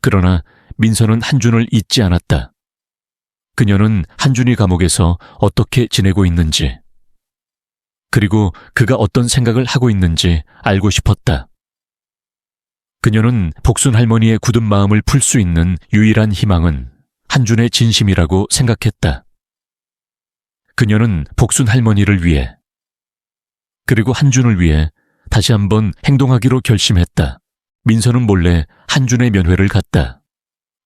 그러나 민서는 한준을 잊지 않았다. 그녀는 한준이 감옥에서 어떻게 지내고 있는지, 그리고 그가 어떤 생각을 하고 있는지 알고 싶었다. 그녀는 복순 할머니의 굳은 마음을 풀 수 있는 유일한 희망은 한준의 진심이라고 생각했다. 그녀는 복순 할머니를 위해, 그리고 한준을 위해 다시 한번 행동하기로 결심했다. 민서는 몰래 한준의 면회를 갔다.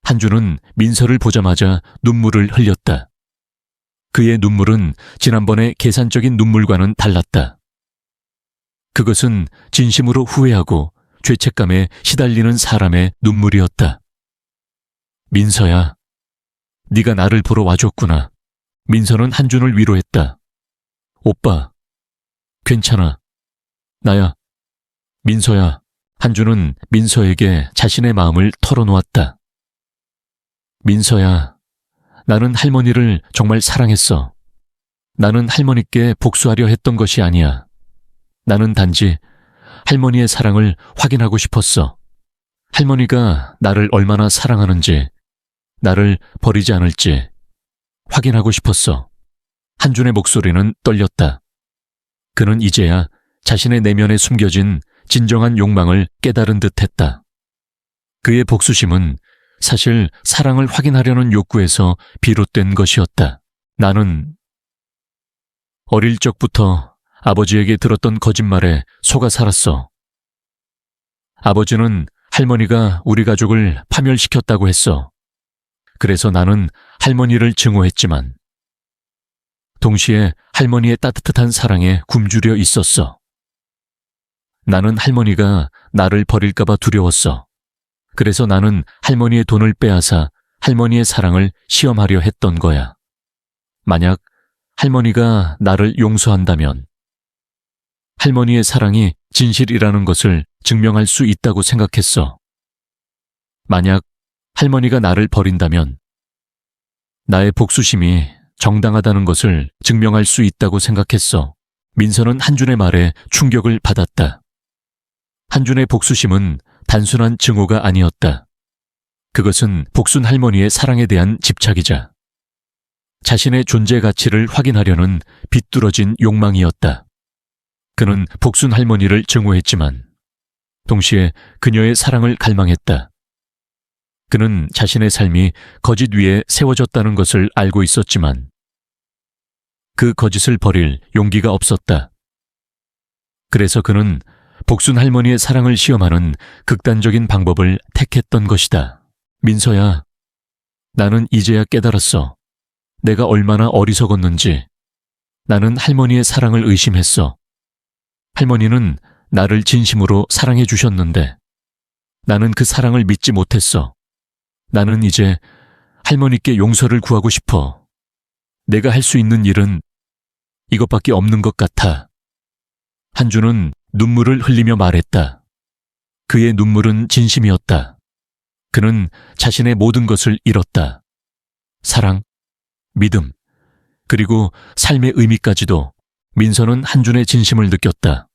한준은 민서를 보자마자 눈물을 흘렸다. 그의 눈물은 지난번의 계산적인 눈물과는 달랐다. 그것은 진심으로 후회하고 죄책감에 시달리는 사람의 눈물이었다. 민서야, 네가 나를 보러 와줬구나. 민서는 한준을 위로했다. 오빠, 괜찮아. 나야. 민서야. 한준은 민서에게 자신의 마음을 털어놓았다. 민서야, 나는 할머니를 정말 사랑했어. 나는 할머니께 복수하려 했던 것이 아니야. 나는 단지 할머니의 사랑을 확인하고 싶었어. 할머니가 나를 얼마나 사랑하는지, 나를 버리지 않을지 확인하고 싶었어. 한준의 목소리는 떨렸다. 그는 이제야 자신의 내면에 숨겨진 진정한 욕망을 깨달은 듯했다. 그의 복수심은 사실 사랑을 확인하려는 욕구에서 비롯된 것이었다. 나는 어릴 적부터 아버지에게 들었던 거짓말에 속아 살았어. 아버지는 할머니가 우리 가족을 파멸시켰다고 했어. 그래서 나는 할머니를 증오했지만 동시에 할머니의 따뜻한 사랑에 굶주려 있었어. 나는 할머니가 나를 버릴까봐 두려웠어. 그래서 나는 할머니의 돈을 빼앗아 할머니의 사랑을 시험하려 했던 거야. 만약 할머니가 나를 용서한다면 할머니의 사랑이 진실이라는 것을 증명할 수 있다고 생각했어. 만약 할머니가 나를 버린다면 나의 복수심이 정당하다는 것을 증명할 수 있다고 생각했어. 민서는 한준의 말에 충격을 받았다. 한준의 복수심은 단순한 증오가 아니었다. 그것은 복순 할머니의 사랑에 대한 집착이자 자신의 존재 가치를 확인하려는 비뚤어진 욕망이었다. 그는 복순 할머니를 증오했지만 동시에 그녀의 사랑을 갈망했다. 그는 자신의 삶이 거짓 위에 세워졌다는 것을 알고 있었지만 그 거짓을 버릴 용기가 없었다. 그래서 그는 복순 할머니의 사랑을 시험하는 극단적인 방법을 택했던 것이다. 민서야, 나는 이제야 깨달았어. 내가 얼마나 어리석었는지. 나는 할머니의 사랑을 의심했어. 할머니는 나를 진심으로 사랑해 주셨는데 나는 그 사랑을 믿지 못했어. 나는 이제 할머니께 용서를 구하고 싶어. 내가 할 수 있는 일은 이것밖에 없는 것 같아. 한준은 눈물을 흘리며 말했다. 그의 눈물은 진심이었다. 그는 자신의 모든 것을 잃었다. 사랑, 믿음, 그리고 삶의 의미까지도. 민서는 한준의 진심을 느꼈다.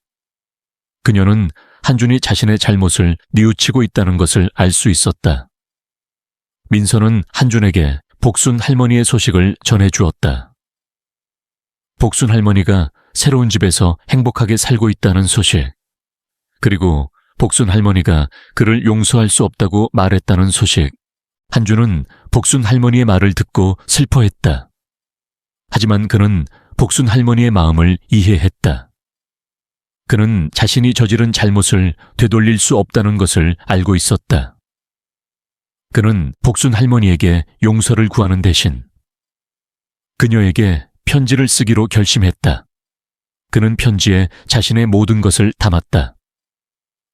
그녀는 한준이 자신의 잘못을 뉘우치고 있다는 것을 알 수 있었다. 민서는 한준에게 복순 할머니의 소식을 전해주었다. 복순 할머니가 새로운 집에서 행복하게 살고 있다는 소식, 그리고 복순 할머니가 그를 용서할 수 없다고 말했다는 소식. 한주는 복순 할머니의 말을 듣고 슬퍼했다. 하지만 그는 복순 할머니의 마음을 이해했다. 그는 자신이 저지른 잘못을 되돌릴 수 없다는 것을 알고 있었다. 그는 복순 할머니에게 용서를 구하는 대신 그녀에게 편지를 쓰기로 결심했다. 그는 편지에 자신의 모든 것을 담았다.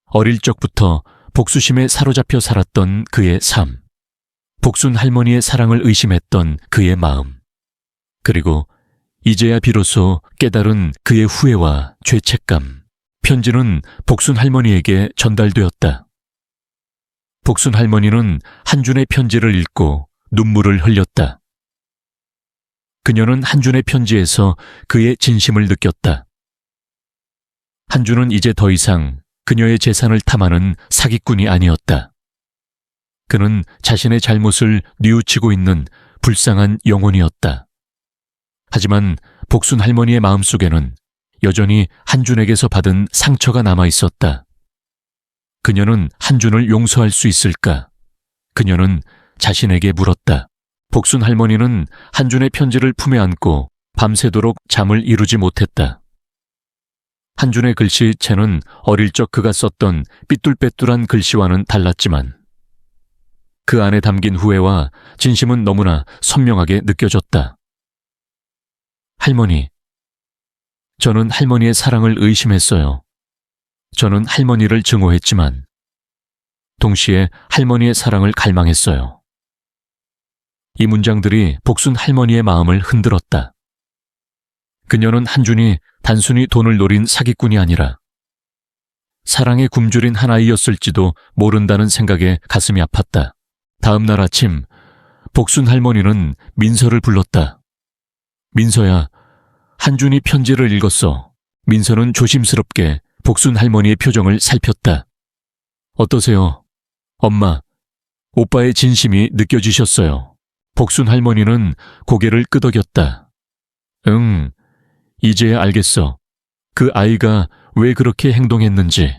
어릴 적부터 복수심에 사로잡혀 살았던 그의 삶, 복순 할머니의 사랑을 의심했던 그의 마음, 그리고 이제야 비로소 깨달은 그의 후회와 죄책감. 편지는 복순 할머니에게 전달되었다. 복순 할머니는 한준의 편지를 읽고 눈물을 흘렸다. 그녀는 한준의 편지에서 그의 진심을 느꼈다. 한준은 이제 더 이상 그녀의 재산을 탐하는 사기꾼이 아니었다. 그는 자신의 잘못을 뉘우치고 있는 불쌍한 영혼이었다. 하지만 복순 할머니의 마음속에는 여전히 한준에게서 받은 상처가 남아 있었다. 그녀는 한준을 용서할 수 있을까? 그녀는 자신에게 물었다. 복순 할머니는 한준의 편지를 품에 안고 밤새도록 잠을 이루지 못했다. 한준의 글씨체는 어릴 적 그가 썼던 삐뚤빼뚤한 글씨와는 달랐지만 그 안에 담긴 후회와 진심은 너무나 선명하게 느껴졌다. 할머니, 저는 할머니의 사랑을 의심했어요. 저는 할머니를 증오했지만 동시에 할머니의 사랑을 갈망했어요. 이 문장들이 복순 할머니의 마음을 흔들었다. 그녀는 한준이 단순히 돈을 노린 사기꾼이 아니라 사랑에 굶주린 한 아이였을지도 모른다는 생각에 가슴이 아팠다. 다음 날 아침, 복순 할머니는 민서를 불렀다. 민서야, 한준이 편지를 읽었어. 민서는 조심스럽게 복순 할머니의 표정을 살폈다. 어떠세요? 엄마, 오빠의 진심이 느껴지셨어요. 복순 할머니는 고개를 끄덕였다. 응, 이제야 알겠어. 그 아이가 왜 그렇게 행동했는지.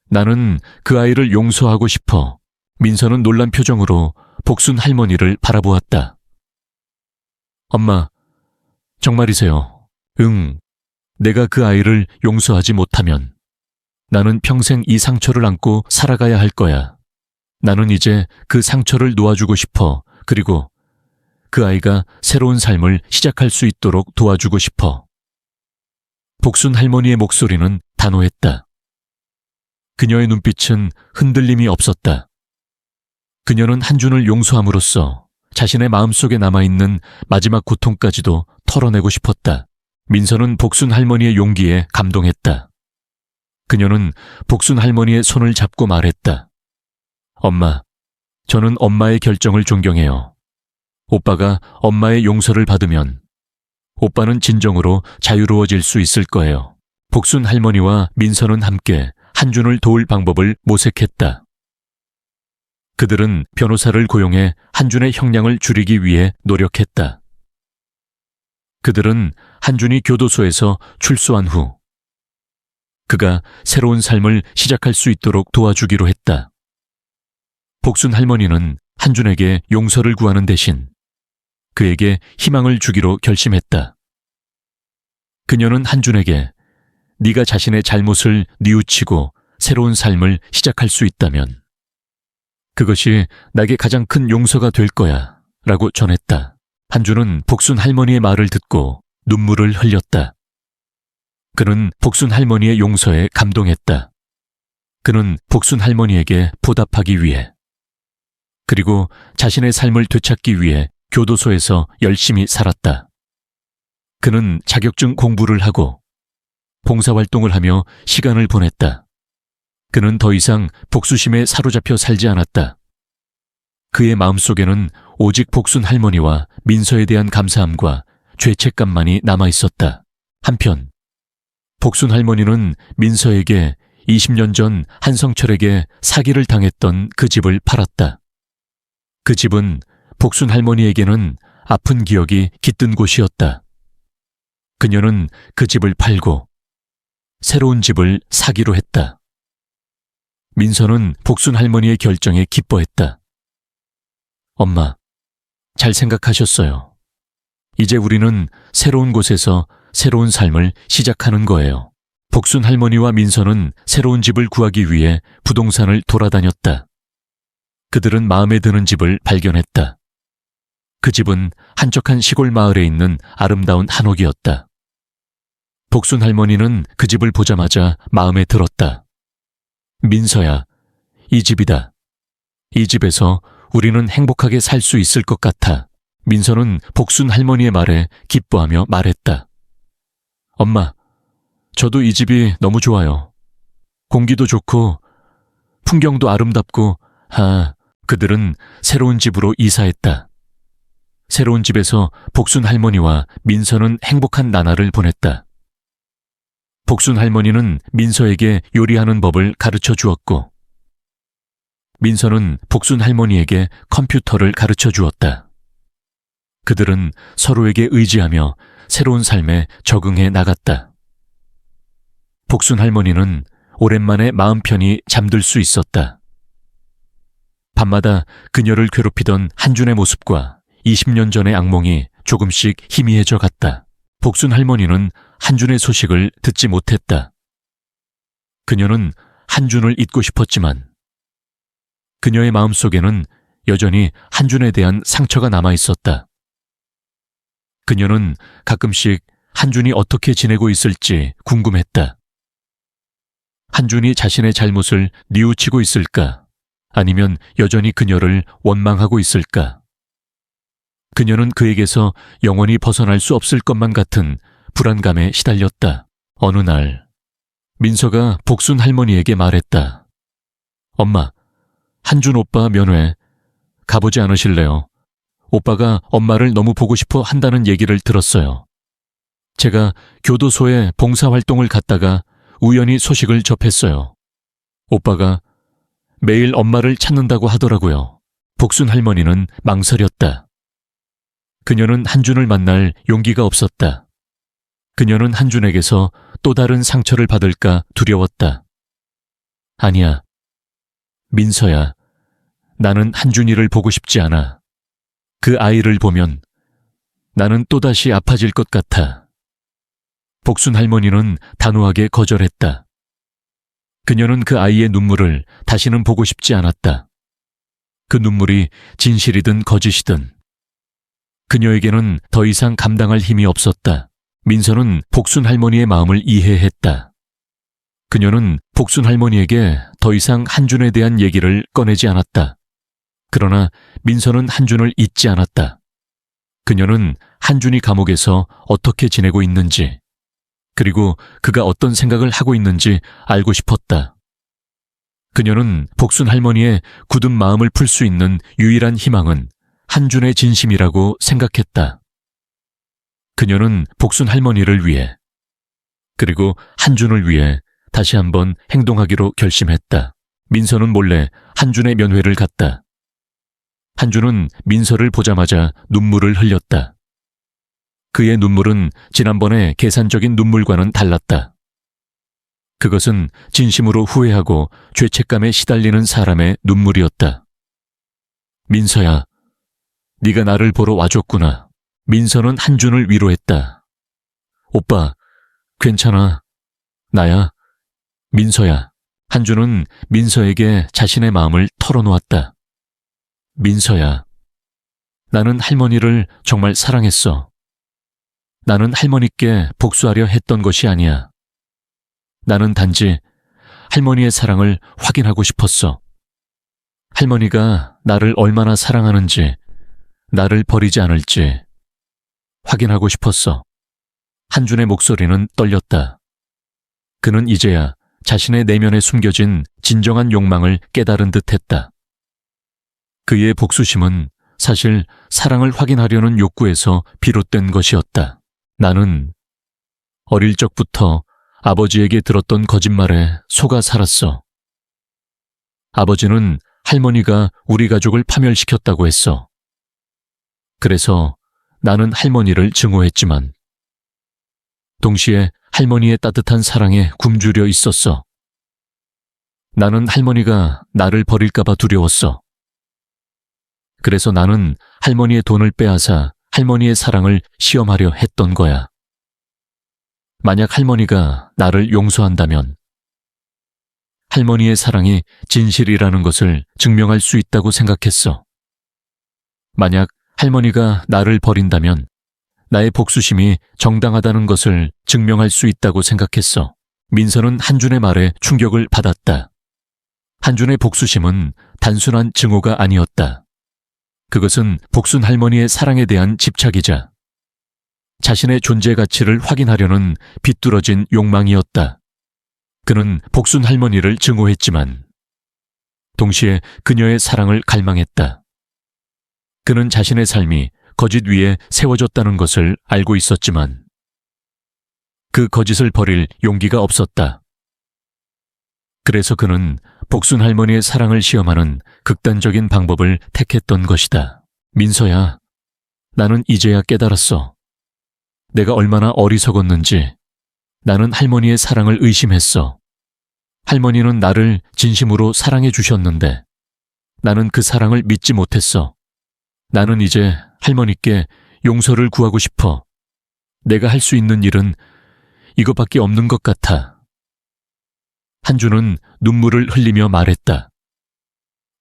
나는 그 아이를 용서하고 싶어. 민서는 놀란 표정으로 복순 할머니를 바라보았다. 엄마, 정말이세요? 응, 내가 그 아이를 용서하지 못하면 나는 평생 이 상처를 안고 살아가야 할 거야. 나는 이제 그 상처를 놓아주고 싶어. 그리고 그 아이가 새로운 삶을 시작할 수 있도록 도와주고 싶어. 복순 할머니의 목소리는 단호했다. 그녀의 눈빛은 흔들림이 없었다. 그녀는 한준을 용서함으로써 자신의 마음속에 남아있는 마지막 고통까지도 털어내고 싶었다. 민서는 복순 할머니의 용기에 감동했다. 그녀는 복순 할머니의 손을 잡고 말했다. 엄마, 저는 엄마의 결정을 존경해요. 오빠가 엄마의 용서를 받으면 오빠는 진정으로 자유로워질 수 있을 거예요. 복순 할머니와 민서는 함께 한준을 도울 방법을 모색했다. 그들은 변호사를 고용해 한준의 형량을 줄이기 위해 노력했다. 그들은 한준이 교도소에서 출소한 후 그가 새로운 삶을 시작할 수 있도록 도와주기로 했다. 복순 할머니는 한준에게 용서를 구하는 대신 그에게 희망을 주기로 결심했다. 그녀는 한준에게 네가 자신의 잘못을 뉘우치고 새로운 삶을 시작할 수 있다면 그것이 나에게 가장 큰 용서가 될 거야 라고 전했다. 한준은 복순 할머니의 말을 듣고 눈물을 흘렸다. 그는 복순 할머니의 용서에 감동했다. 그는 복순 할머니에게 보답하기 위해 그리고 자신의 삶을 되찾기 위해 교도소에서 열심히 살았다. 그는 자격증 공부를 하고 봉사활동을 하며 시간을 보냈다. 그는 더 이상 복수심에 사로잡혀 살지 않았다. 그의 마음속에는 오직 복순 할머니와 민서에 대한 감사함과 죄책감만이 남아있었다. 한편 복순 할머니는 민서에게 20년 전 한성철에게 사기를 당했던 그 집을 팔았다. 그 집은 복순 할머니에게는 아픈 기억이 깃든 곳이었다. 그녀는 그 집을 팔고 새로운 집을 사기로 했다. 민서는 복순 할머니의 결정에 기뻐했다. 엄마, 잘 생각하셨어요. 이제 우리는 새로운 곳에서 새로운 삶을 시작하는 거예요. 복순 할머니와 민서는 새로운 집을 구하기 위해 부동산을 돌아다녔다. 그들은 마음에 드는 집을 발견했다. 그 집은 한적한 시골 마을에 있는 아름다운 한옥이었다. 복순 할머니는 그 집을 보자마자 마음에 들었다. 민서야, 이 집이다. 이 집에서 우리는 행복하게 살 수 있을 것 같아. 민서는 복순 할머니의 말에 기뻐하며 말했다. 엄마, 저도 이 집이 너무 좋아요. 공기도 좋고 풍경도 아름답고 그들은 새로운 집으로 이사했다. 새로운 집에서 복순 할머니와 민서는 행복한 나날을 보냈다. 복순 할머니는 민서에게 요리하는 법을 가르쳐 주었고 민서는 복순 할머니에게 컴퓨터를 가르쳐 주었다. 그들은 서로에게 의지하며 새로운 삶에 적응해 나갔다. 복순 할머니는 오랜만에 마음 편히 잠들 수 있었다. 밤마다 그녀를 괴롭히던 한준의 모습과 20년 전의 악몽이 조금씩 희미해져 갔다. 복순 할머니는 한준의 소식을 듣지 못했다. 그녀는 한준을 잊고 싶었지만 그녀의 마음속에는 여전히 한준에 대한 상처가 남아 있었다. 그녀는 가끔씩 한준이 어떻게 지내고 있을지 궁금했다. 한준이 자신의 잘못을 뉘우치고 있을까? 아니면 여전히 그녀를 원망하고 있을까? 그녀는 그에게서 영원히 벗어날 수 없을 것만 같은 불안감에 시달렸다. 어느 날 민서가 복순 할머니에게 말했다. 엄마, 한준 오빠 면회 가보지 않으실래요? 오빠가 엄마를 너무 보고 싶어 한다는 얘기를 들었어요. 제가 교도소에 봉사활동을 갔다가 우연히 소식을 접했어요. 오빠가 매일 엄마를 찾는다고 하더라고요. 복순 할머니는 망설였다. 그녀는 한준을 만날 용기가 없었다. 그녀는 한준에게서 또 다른 상처를 받을까 두려웠다. 아니야. 민서야, 나는 한준이를 보고 싶지 않아. 그 아이를 보면 나는 또다시 아파질 것 같아. 복순 할머니는 단호하게 거절했다. 그녀는 그 아이의 눈물을 다시는 보고 싶지 않았다. 그 눈물이 진실이든 거짓이든 그녀에게는 더 이상 감당할 힘이 없었다. 민서는 복순 할머니의 마음을 이해했다. 그녀는 복순 할머니에게 더 이상 한준에 대한 얘기를 꺼내지 않았다. 그러나 민서는 한준을 잊지 않았다. 그녀는 한준이 감옥에서 어떻게 지내고 있는지, 그리고 그가 어떤 생각을 하고 있는지 알고 싶었다. 그녀는 복순 할머니의 굳은 마음을 풀 수 있는 유일한 희망은 한준의 진심이라고 생각했다. 그녀는 복순 할머니를 위해, 그리고 한준을 위해 다시 한번 행동하기로 결심했다. 민서는 몰래 한준의 면회를 갔다. 한준은 민서를 보자마자 눈물을 흘렸다. 그의 눈물은 지난번의 계산적인 눈물과는 달랐다. 그것은 진심으로 후회하고 죄책감에 시달리는 사람의 눈물이었다. 민서야, 네가 나를 보러 와줬구나. 민서는 한준을 위로했다. 오빠, 괜찮아. 나야. 민서야. 한준은 민서에게 자신의 마음을 털어놓았다. 민서야, 나는 할머니를 정말 사랑했어. 나는 할머니께 복수하려 했던 것이 아니야. 나는 단지 할머니의 사랑을 확인하고 싶었어. 할머니가 나를 얼마나 사랑하는지, 나를 버리지 않을지 확인하고 싶었어. 한준의 목소리는 떨렸다. 그는 이제야 자신의 내면에 숨겨진 진정한 욕망을 깨달은 듯했다. 그의 복수심은 사실 사랑을 확인하려는 욕구에서 비롯된 것이었다. 나는 어릴 적부터 아버지에게 들었던 거짓말에 속아 살았어. 아버지는 할머니가 우리 가족을 파멸시켰다고 했어. 그래서 나는 할머니를 증오했지만 동시에 할머니의 따뜻한 사랑에 굶주려 있었어. 나는 할머니가 나를 버릴까봐 두려웠어. 그래서 나는 할머니의 돈을 빼앗아 할머니의 사랑을 시험하려 했던 거야. 만약 할머니가 나를 용서한다면 할머니의 사랑이 진실이라는 것을 증명할 수 있다고 생각했어. 만약 할머니가 나를 버린다면 나의 복수심이 정당하다는 것을 증명할 수 있다고 생각했어. 민서는 한준의 말에 충격을 받았다. 한준의 복수심은 단순한 증오가 아니었다. 그것은 복순 할머니의 사랑에 대한 집착이자 자신의 존재 가치를 확인하려는 비뚤어진 욕망이었다. 그는 복순 할머니를 증오했지만 동시에 그녀의 사랑을 갈망했다. 그는 자신의 삶이 거짓 위에 세워졌다는 것을 알고 있었지만 그 거짓을 버릴 용기가 없었다. 그래서 그는 복순 할머니의 사랑을 시험하는 극단적인 방법을 택했던 것이다. 민서야, 나는 이제야 깨달았어. 내가 얼마나 어리석었는지. 나는 할머니의 사랑을 의심했어. 할머니는 나를 진심으로 사랑해 주셨는데 나는 그 사랑을 믿지 못했어. 나는 이제 할머니께 용서를 구하고 싶어. 내가 할 수 있는 일은 이것밖에 없는 것 같아. 한준은 눈물을 흘리며 말했다.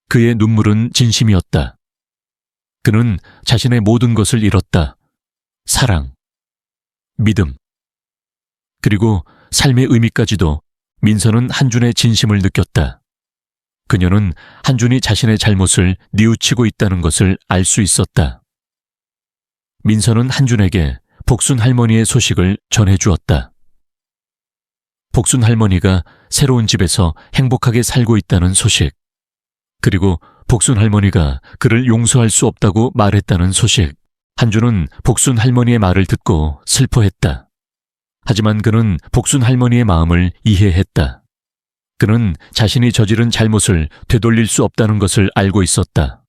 그의 눈물은 진심이었다. 그는 자신의 모든 것을 잃었다. 사랑, 믿음, 그리고 삶의 의미까지도. 민서는 한준의 진심을 느꼈다. 그녀는 한준이 자신의 잘못을 뉘우치고 있다는 것을 알 수 있었다. 민서는 한준에게 복순 할머니의 소식을 전해주었다. 복순 할머니가 새로운 집에서 행복하게 살고 있다는 소식, 그리고 복순 할머니가 그를 용서할 수 없다고 말했다는 소식. 한준은 복순 할머니의 말을 듣고 슬퍼했다. 하지만 그는 복순 할머니의 마음을 이해했다. 그는 자신이 저지른 잘못을 되돌릴 수 없다는 것을 알고 있었다.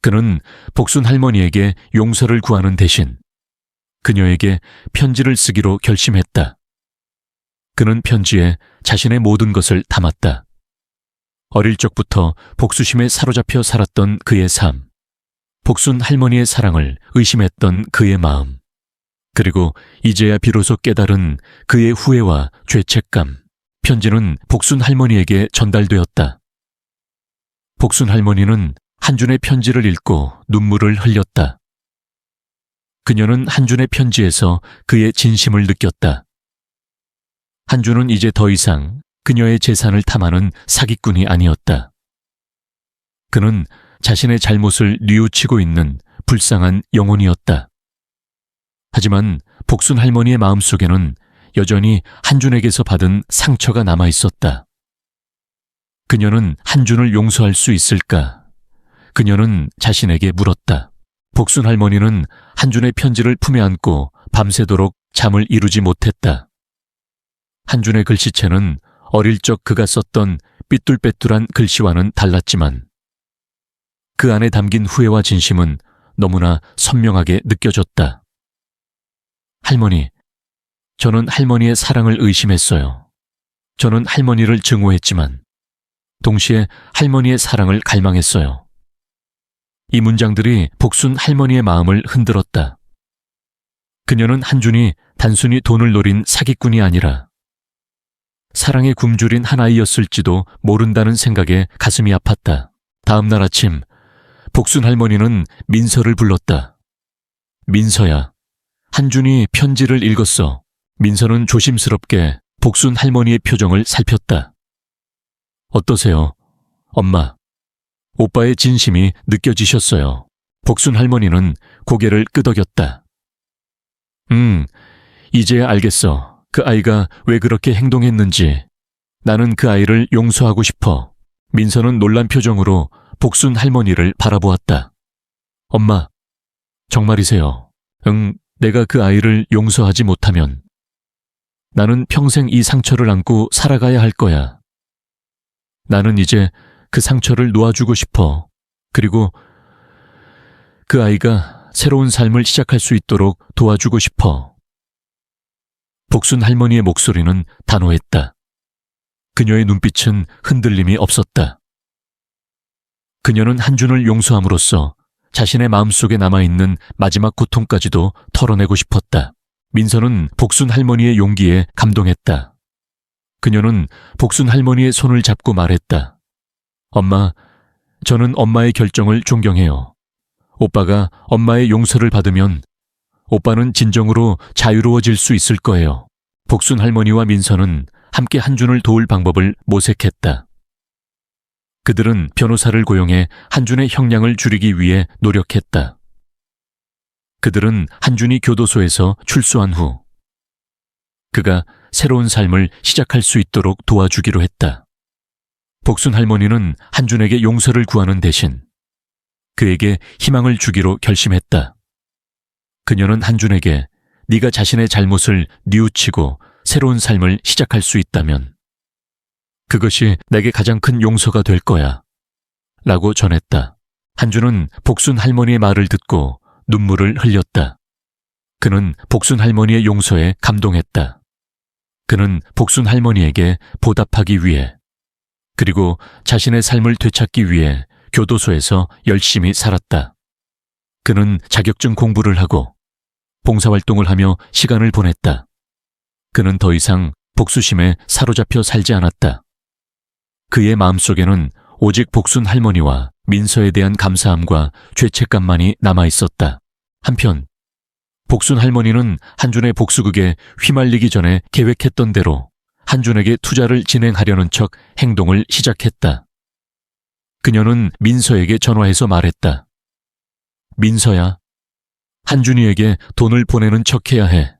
그는 복순 할머니에게 용서를 구하는 대신 그녀에게 편지를 쓰기로 결심했다. 그는 편지에 자신의 모든 것을 담았다. 어릴 적부터 복수심에 사로잡혀 살았던 그의 삶, 복순 할머니의 사랑을 의심했던 그의 마음, 그리고 이제야 비로소 깨달은 그의 후회와 죄책감. 편지는 복순 할머니에게 전달되었다. 복순 할머니는 한준의 편지를 읽고 눈물을 흘렸다. 그녀는 한준의 편지에서 그의 진심을 느꼈다. 한준은 이제 더 이상 그녀의 재산을 탐하는 사기꾼이 아니었다. 그는 자신의 잘못을 뉘우치고 있는 불쌍한 영혼이었다. 하지만 복순 할머니의 마음속에는 여전히 한준에게서 받은 상처가 남아 있었다. 그녀는 한준을 용서할 수 있을까? 그녀는 자신에게 물었다. 복순 할머니는 한준의 편지를 품에 안고 밤새도록 잠을 이루지 못했다. 한준의 글씨체는 어릴 적 그가 썼던 삐뚤빼뚤한 글씨와는 달랐지만 그 안에 담긴 후회와 진심은 너무나 선명하게 느껴졌다. 할머니, 저는 할머니의 사랑을 의심했어요. 저는 할머니를 증오했지만 동시에 할머니의 사랑을 갈망했어요. 이 문장들이 복순 할머니의 마음을 흔들었다. 그녀는 한준이 단순히 돈을 노린 사기꾼이 아니라 사랑에 굶주린 한 아이였을지도 모른다는 생각에 가슴이 아팠다. 다음 날 아침, 복순 할머니는 민서를 불렀다. 민서야, 한준이 편지를 읽었어. 민서는 조심스럽게 복순 할머니의 표정을 살폈다. 어떠세요? 엄마, 오빠의 진심이 느껴지셨어요. 복순 할머니는 고개를 끄덕였다. 이제야 알겠어. 그 아이가 왜 그렇게 행동했는지. 나는 그 아이를 용서하고 싶어. 민서는 놀란 표정으로 복순 할머니를 바라보았다. 엄마, 정말이세요? 내가 그 아이를 용서하지 못하면 나는 평생 이 상처를 안고 살아가야 할 거야. 나는 이제 그 상처를 놓아주고 싶어. 그리고 그 아이가 새로운 삶을 시작할 수 있도록 도와주고 싶어. 복순 할머니의 목소리는 단호했다. 그녀의 눈빛은 흔들림이 없었다. 그녀는 한준을 용서함으로써 자신의 마음속에 남아있는 마지막 고통까지도 털어내고 싶었다. 민서는 복순 할머니의 용기에 감동했다. 그녀는 복순 할머니의 손을 잡고 말했다. 엄마, 저는 엄마의 결정을 존경해요. 오빠가 엄마의 용서를 받으면 오빠는 진정으로 자유로워질 수 있을 거예요. 복순 할머니와 민서는 함께 한준을 도울 방법을 모색했다. 그들은 변호사를 고용해 한준의 형량을 줄이기 위해 노력했다. 그들은 한준이 교도소에서 출소한 후 그가 새로운 삶을 시작할 수 있도록 도와주기로 했다. 복순 할머니는 한준에게 용서를 구하는 대신 그에게 희망을 주기로 결심했다. 그녀는 한준에게 네가 자신의 잘못을 뉘우치고 새로운 삶을 시작할 수 있다면 그것이 내게 가장 큰 용서가 될 거야 라고 전했다. 한준은 복순 할머니의 말을 듣고 눈물을 흘렸다. 그는 복순 할머니의 용서에 감동했다. 그는 복순 할머니에게 보답하기 위해 그리고 자신의 삶을 되찾기 위해 교도소에서 열심히 살았다. 그는 자격증 공부를 하고 봉사활동을 하며 시간을 보냈다. 그는 더 이상 복수심에 사로잡혀 살지 않았다. 그의 마음속에는 오직 복순 할머니와 민서에 대한 감사함과 죄책감만이 남아있었다. 한편 복순 할머니는 한준의 복수극에 휘말리기 전에 계획했던 대로 한준에게 투자를 진행하려는 척 행동을 시작했다. 그녀는 민서에게 전화해서 말했다. 민서야, 한준이에게 돈을 보내는 척해야 해.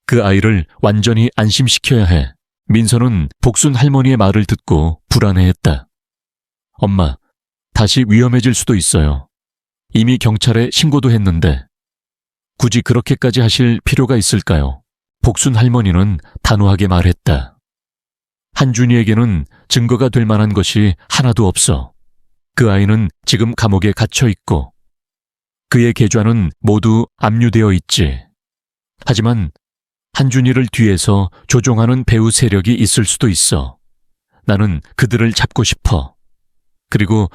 그 아이를 완전히 안심시켜야 해. 민서는 복순 할머니의 말을 듣고 불안해했다. 엄마, 다시 위험해질 수도 있어요. 이미 경찰에 신고도 했는데 굳이 그렇게까지 하실 필요가 있을까요? 복순 할머니는 단호하게 말했다. 한준이에게는 증거가 될 만한 것이 하나도 없어. 그 아이는 지금 감옥에 갇혀 있고 그의 계좌는 모두 압류되어 있지. 하지만 한준이를 뒤에서 조종하는 배후 세력이 있을 수도 있어. 나는 그들을 잡고 싶어. 그리고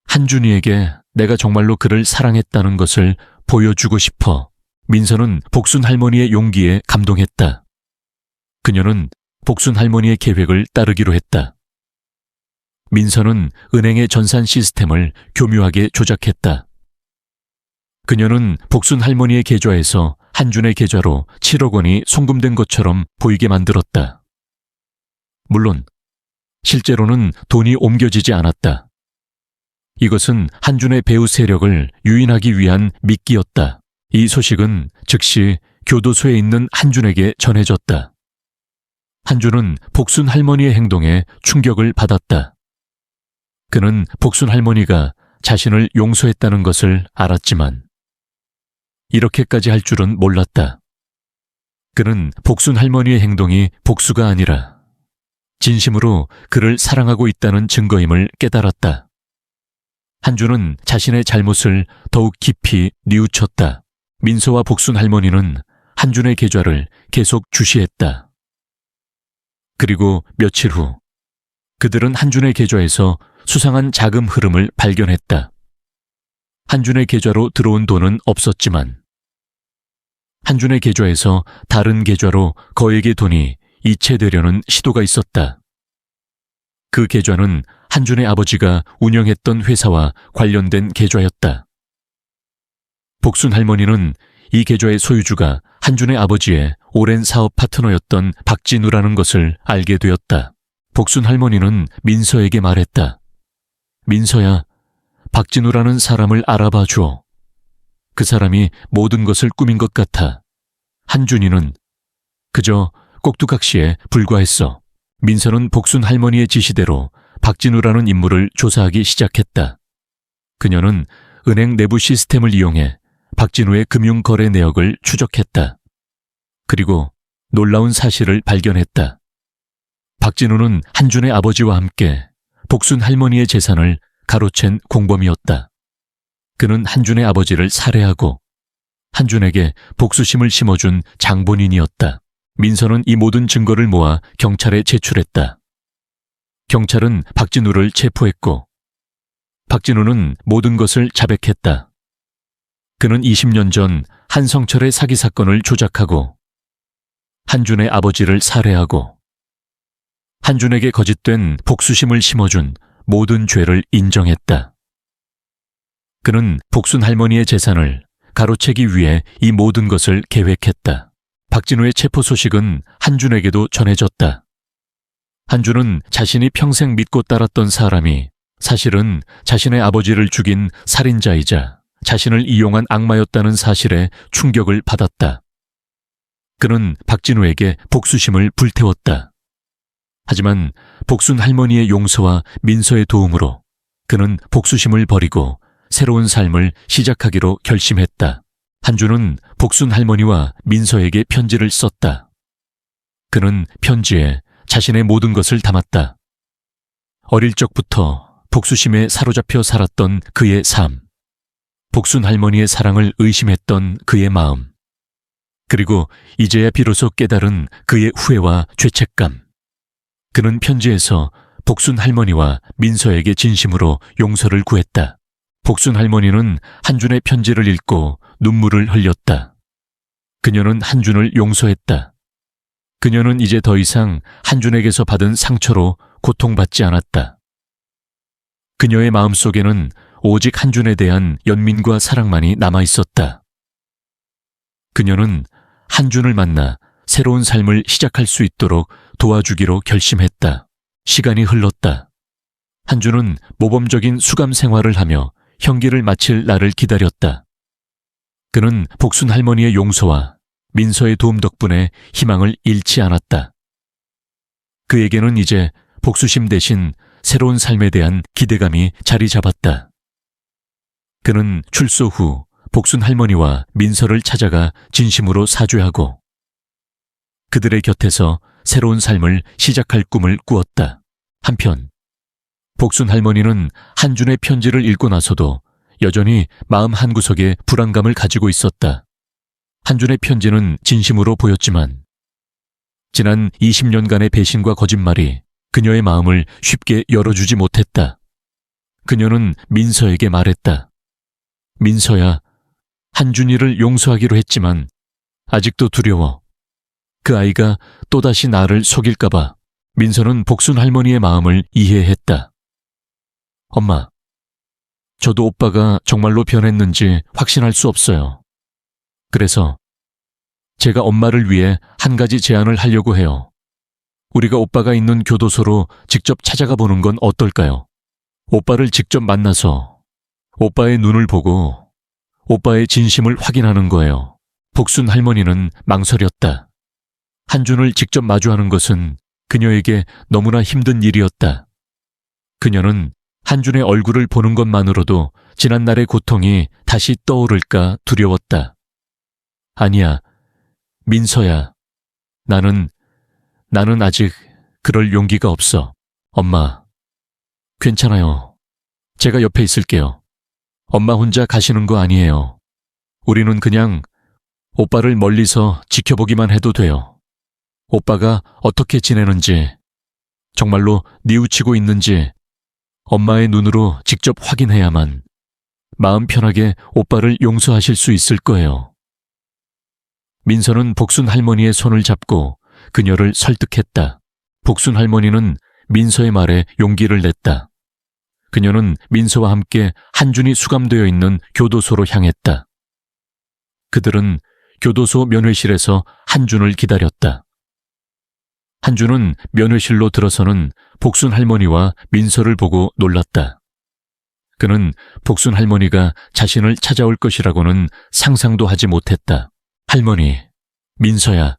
한준이에게 내가 정말로 그를 사랑했다는 것을 보여주고 싶어. 민서는 복순 할머니의 용기에 감동했다. 그녀는 복순 할머니의 계획을 따르기로 했다. 민서는 은행의 전산 시스템을 교묘하게 조작했다. 그녀는 복순 할머니의 계좌에서 한준의 계좌로 7억 원이 송금된 것처럼 보이게 만들었다. 물론 실제로는 돈이 옮겨지지 않았다. 이것은 한준의 배후 세력을 유인하기 위한 미끼였다. 이 소식은 즉시 교도소에 있는 한준에게 전해졌다. 한준은 복순 할머니의 행동에 충격을 받았다. 그는 복순 할머니가 자신을 용서했다는 것을 알았지만 이렇게까지 할 줄은 몰랐다. 그는 복순 할머니의 행동이 복수가 아니라 진심으로 그를 사랑하고 있다는 증거임을 깨달았다. 한준은 자신의 잘못을 더욱 깊이 뉘우쳤다. 민서와 복순 할머니는 한준의 계좌를 계속 주시했다. 그리고 며칠 후 그들은 한준의 계좌에서 수상한 자금 흐름을 발견했다. 한준의 계좌로 들어온 돈은 없었지만 한준의 계좌에서 다른 계좌로 거액의 돈이 이체되려는 시도가 있었다. 그 계좌는 한준의 아버지가 운영했던 회사와 관련된 계좌였다. 복순 할머니는 이 계좌의 소유주가 한준의 아버지의 오랜 사업 파트너였던 박진우라는 것을 알게 되었다. 복순 할머니는 민서에게 말했다. 민서야, 박진우라는 사람을 알아봐 줘. 그 사람이 모든 것을 꾸민 것 같아. 한준이는 그저 꼭두각시에 불과했어. 민서는 복순 할머니의 지시대로 박진우라는 인물을 조사하기 시작했다. 그녀는 은행 내부 시스템을 이용해 박진우의 금융거래 내역을 추적했다. 그리고 놀라운 사실을 발견했다. 박진우는 한준의 아버지와 함께 복순 할머니의 재산을 가로챈 공범이었다. 그는 한준의 아버지를 살해하고 한준에게 복수심을 심어준 장본인이었다. 민서는 이 모든 증거를 모아 경찰에 제출했다. 경찰은 박진우를 체포했고 박진우는 모든 것을 자백했다. 그는 20년 전 한성철의 사기 사건을 조작하고 한준의 아버지를 살해하고 한준에게 거짓된 복수심을 심어준 모든 죄를 인정했다. 그는 복순 할머니의 재산을 가로채기 위해 이 모든 것을 계획했다. 박진우의 체포 소식은 한준에게도 전해졌다. 한준은 자신이 평생 믿고 따랐던 사람이 사실은 자신의 아버지를 죽인 살인자이자 자신을 이용한 악마였다는 사실에 충격을 받았다. 그는 박진우에게 복수심을 불태웠다. 하지만 복순 할머니의 용서와 민서의 도움으로 그는 복수심을 버리고 새로운 삶을 시작하기로 결심했다. 한준은 복순 할머니와 민서에게 편지를 썼다. 그는 편지에 자신의 모든 것을 담았다. 어릴 적부터 복수심에 사로잡혀 살았던 그의 삶, 복순 할머니의 사랑을 의심했던 그의 마음, 그리고 이제야 비로소 깨달은 그의 후회와 죄책감. 그는 편지에서 복순 할머니와 민서에게 진심으로 용서를 구했다. 복순 할머니는 한준의 편지를 읽고 눈물을 흘렸다. 그녀는 한준을 용서했다. 그녀는 이제 더 이상 한준에게서 받은 상처로 고통받지 않았다. 그녀의 마음속에는 오직 한준에 대한 연민과 사랑만이 남아있었다. 그녀는 한준을 만나 새로운 삶을 시작할 수 있도록 도와주기로 결심했다. 시간이 흘렀다. 한준은 모범적인 수감 생활을 하며 형기를 마칠 날을 기다렸다. 그는 복순 할머니의 용서와 민서의 도움 덕분에 희망을 잃지 않았다. 그에게는 이제 복수심 대신 새로운 삶에 대한 기대감이 자리 잡았다. 그는 출소 후 복순 할머니와 민서를 찾아가 진심으로 사죄하고 그들의 곁에서 새로운 삶을 시작할 꿈을 꾸었다. 한편 복순 할머니는 한준의 편지를 읽고 나서도 여전히 마음 한구석에 불안감을 가지고 있었다. 한준의 편지는 진심으로 보였지만 지난 20년간의 배신과 거짓말이 그녀의 마음을 쉽게 열어주지 못했다. 그녀는 민서에게 말했다. 민서야, 한준이를 용서하기로 했지만 아직도 두려워. 그 아이가 또다시 나를 속일까봐. 민서는 복순 할머니의 마음을 이해했다. 엄마, 저도 오빠가 정말로 변했는지 확신할 수 없어요. 그래서 제가 엄마를 위해 한 가지 제안을 하려고 해요. 우리가 오빠가 있는 교도소로 직접 찾아가 보는 건 어떨까요? 오빠를 직접 만나서 오빠의 눈을 보고 오빠의 진심을 확인하는 거예요. 복순 할머니는 망설였다. 한준을 직접 마주하는 것은 그녀에게 너무나 힘든 일이었다. 그녀는 한준의 얼굴을 보는 것만으로도 지난날의 고통이 다시 떠오를까 두려웠다. 아니야, 민서야. 나는 아직 그럴 용기가 없어. 엄마, 괜찮아요. 제가 옆에 있을게요. 엄마 혼자 가시는 거 아니에요. 우리는 그냥 오빠를 멀리서 지켜보기만 해도 돼요. 오빠가 어떻게 지내는지, 정말로 뉘우치고 있는지 엄마의 눈으로 직접 확인해야만 마음 편하게 오빠를 용서하실 수 있을 거예요. 민서는 복순 할머니의 손을 잡고 그녀를 설득했다. 복순 할머니는 민서의 말에 용기를 냈다. 그녀는 민서와 함께 한준이 수감되어 있는 교도소로 향했다. 그들은 교도소 면회실에서 한준을 기다렸다. 한준은 면회실로 들어서는 복순 할머니와 민서를 보고 놀랐다. 그는 복순 할머니가 자신을 찾아올 것이라고는 상상도 하지 못했다. 할머니, 민서야.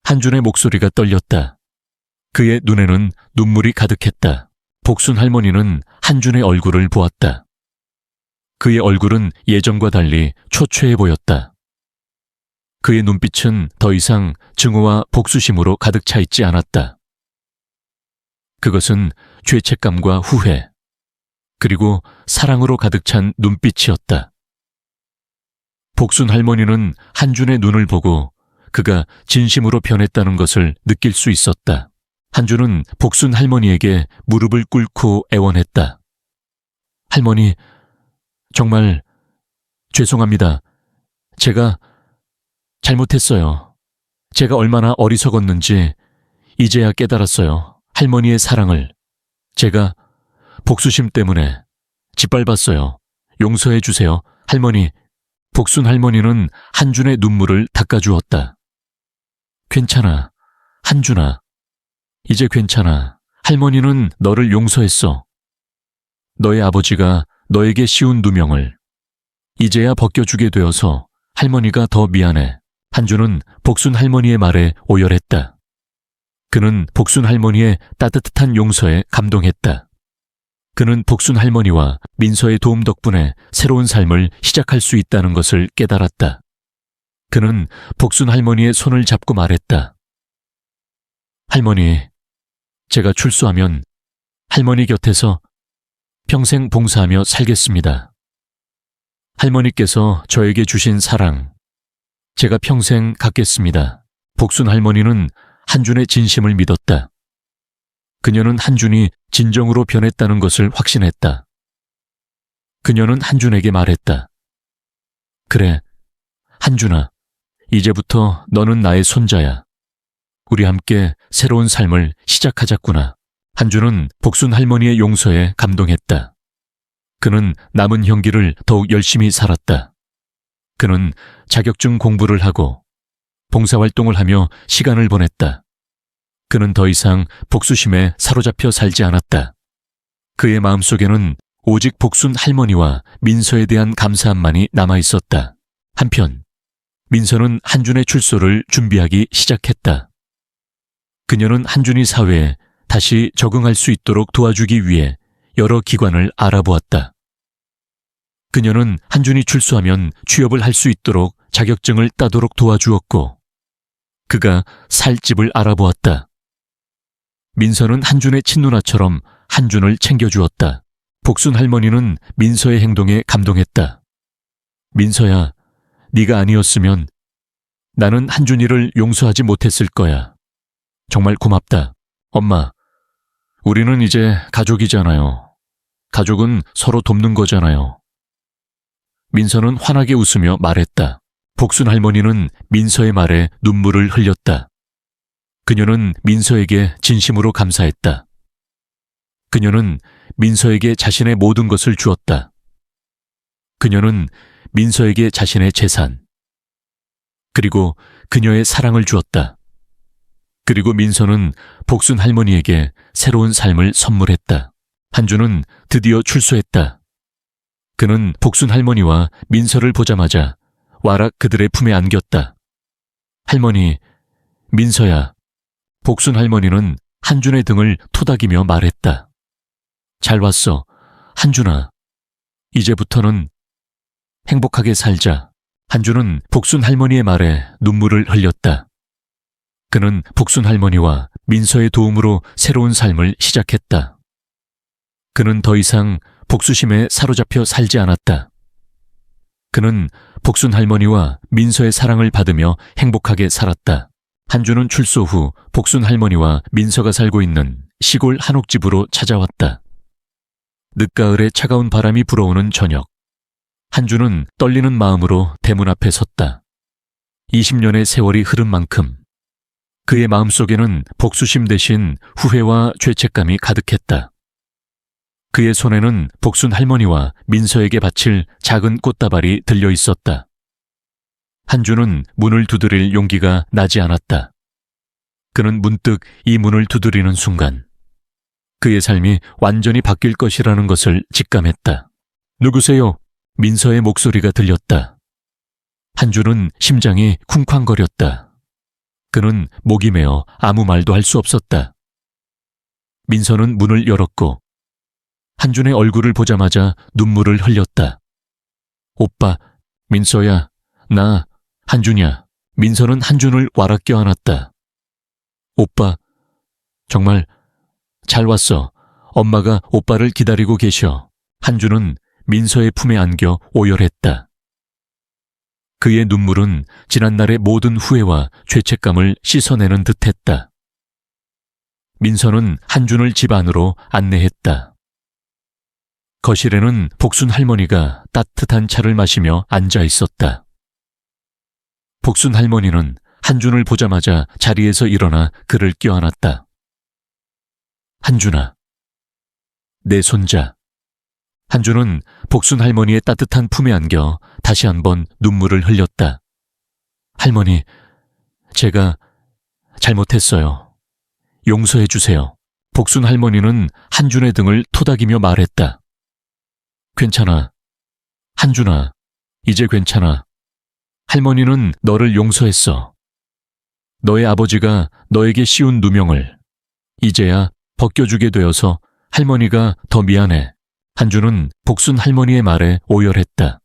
한준의 목소리가 떨렸다. 그의 눈에는 눈물이 가득했다. 복순 할머니는 한준의 얼굴을 보았다. 그의 얼굴은 예전과 달리 초췌해 보였다. 그의 눈빛은 더 이상 증오와 복수심으로 가득 차 있지 않았다. 그것은 죄책감과 후회, 그리고 사랑으로 가득 찬 눈빛이었다. 복순 할머니는 한준의 눈을 보고 그가 진심으로 변했다는 것을 느낄 수 있었다. 한주는 복순 할머니에게 무릎을 꿇고 애원했다. 할머니, 정말 죄송합니다. 제가 잘못했어요. 제가 얼마나 어리석었는지 이제야 깨달았어요. 할머니의 사랑을. 제가 복수심 때문에 짓밟았어요. 용서해 주세요. 할머니. 복순 할머니는 한준의 눈물을 닦아주었다. 괜찮아. 한준아. 이제 괜찮아. 할머니는 너를 용서했어. 너의 아버지가 너에게 씌운 누명을 이제야 벗겨주게 되어서 할머니가 더 미안해. 한준은 복순 할머니의 말에 오열했다. 그는 복순 할머니의 따뜻한 용서에 감동했다. 그는 복순 할머니와 민서의 도움 덕분에 새로운 삶을 시작할 수 있다는 것을 깨달았다. 그는 복순 할머니의 손을 잡고 말했다. 할머니, 제가 출소하면 할머니 곁에서 평생 봉사하며 살겠습니다. 할머니께서 저에게 주신 사랑, 제가 평생 갖겠습니다. 복순 할머니는 한준의 진심을 믿었다. 그녀는 한준이 진정으로 변했다는 것을 확신했다. 그녀는 한준에게 말했다. 그래, 한준아, 이제부터 너는 나의 손자야. 우리 함께 새로운 삶을 시작하자꾸나. 한준은 복순 할머니의 용서에 감동했다. 그는 남은 형기를 더욱 열심히 살았다. 그는 자격증 공부를 하고 봉사활동을 하며 시간을 보냈다. 그는 더 이상 복수심에 사로잡혀 살지 않았다. 그의 마음속에는 오직 복순 할머니와 민서에 대한 감사함만이 남아있었다. 한편 민서는 한준의 출소를 준비하기 시작했다. 그녀는 한준이 사회에 다시 적응할 수 있도록 도와주기 위해 여러 기관을 알아보았다. 그녀는 한준이 출소하면 취업을 할 수 있도록 자격증을 따도록 도와주었고, 그가 살 집을 알아보았다. 민서는 한준의 친누나처럼 한준을 챙겨주었다. 복순 할머니는 민서의 행동에 감동했다. 민서야, 네가 아니었으면 나는 한준이를 용서하지 못했을 거야. 정말 고맙다. 엄마, 우리는 이제 가족이잖아요. 가족은 서로 돕는 거잖아요. 민서는 환하게 웃으며 말했다. 복순 할머니는 민서의 말에 눈물을 흘렸다. 그녀는 민서에게 진심으로 감사했다. 그녀는 민서에게 자신의 모든 것을 주었다. 그녀는 민서에게 자신의 재산, 그리고 그녀의 사랑을 주었다. 그리고 민서는 복순 할머니에게 새로운 삶을 선물했다. 한준은 드디어 출소했다. 그는 복순 할머니와 민서를 보자마자 와락 그들의 품에 안겼다. 할머니, 민서야. 복순 할머니는 한준의 등을 토닥이며 말했다. 잘 왔어, 한준아. 이제부터는 행복하게 살자. 한준은 복순 할머니의 말에 눈물을 흘렸다. 그는 복순 할머니와 민서의 도움으로 새로운 삶을 시작했다. 그는 더 이상 복수심에 사로잡혀 살지 않았다. 그는 복순 할머니와 민서의 사랑을 받으며 행복하게 살았다. 한준은 출소 후 복순 할머니와 민서가 살고 있는 시골 한옥집으로 찾아왔다. 늦가을에 차가운 바람이 불어오는 저녁, 한준은 떨리는 마음으로 대문 앞에 섰다. 20년의 세월이 흐른 만큼 그의 마음속에는 복수심 대신 후회와 죄책감이 가득했다. 그의 손에는 복순 할머니와 민서에게 바칠 작은 꽃다발이 들려 있었다. 한준은 문을 두드릴 용기가 나지 않았다. 그는 문득 이 문을 두드리는 순간 그의 삶이 완전히 바뀔 것이라는 것을 직감했다. 누구세요? 민서의 목소리가 들렸다. 한준은 심장이 쿵쾅거렸다. 그는 목이 메어 아무 말도 할 수 없었다. 민서는 문을 열었고 한준의 얼굴을 보자마자 눈물을 흘렸다. 오빠, 민서야, 나 한준이야. 민서는 한준을 와락 껴안았다. 오빠, 정말 잘 왔어. 엄마가 오빠를 기다리고 계셔. 한준은 민서의 품에 안겨 오열했다. 그의 눈물은 지난날의 모든 후회와 죄책감을 씻어내는 듯했다. 민서는 한준을 집 안으로 안내했다. 거실에는 복순 할머니가 따뜻한 차를 마시며 앉아 있었다. 복순 할머니는 한준을 보자마자 자리에서 일어나 그를 껴안았다. 한준아, 내 손자. 한준은 복순 할머니의 따뜻한 품에 안겨 다시 한번 눈물을 흘렸다. 할머니, 제가 잘못했어요. 용서해 주세요. 복순 할머니는 한준의 등을 토닥이며 말했다. 괜찮아. 한준아, 이제 괜찮아. 할머니는 너를 용서했어. 너의 아버지가 너에게 씌운 누명을 이제야 벗겨주게 되어서 할머니가 더 미안해. 한준은 복순 할머니의 말에 오열했다.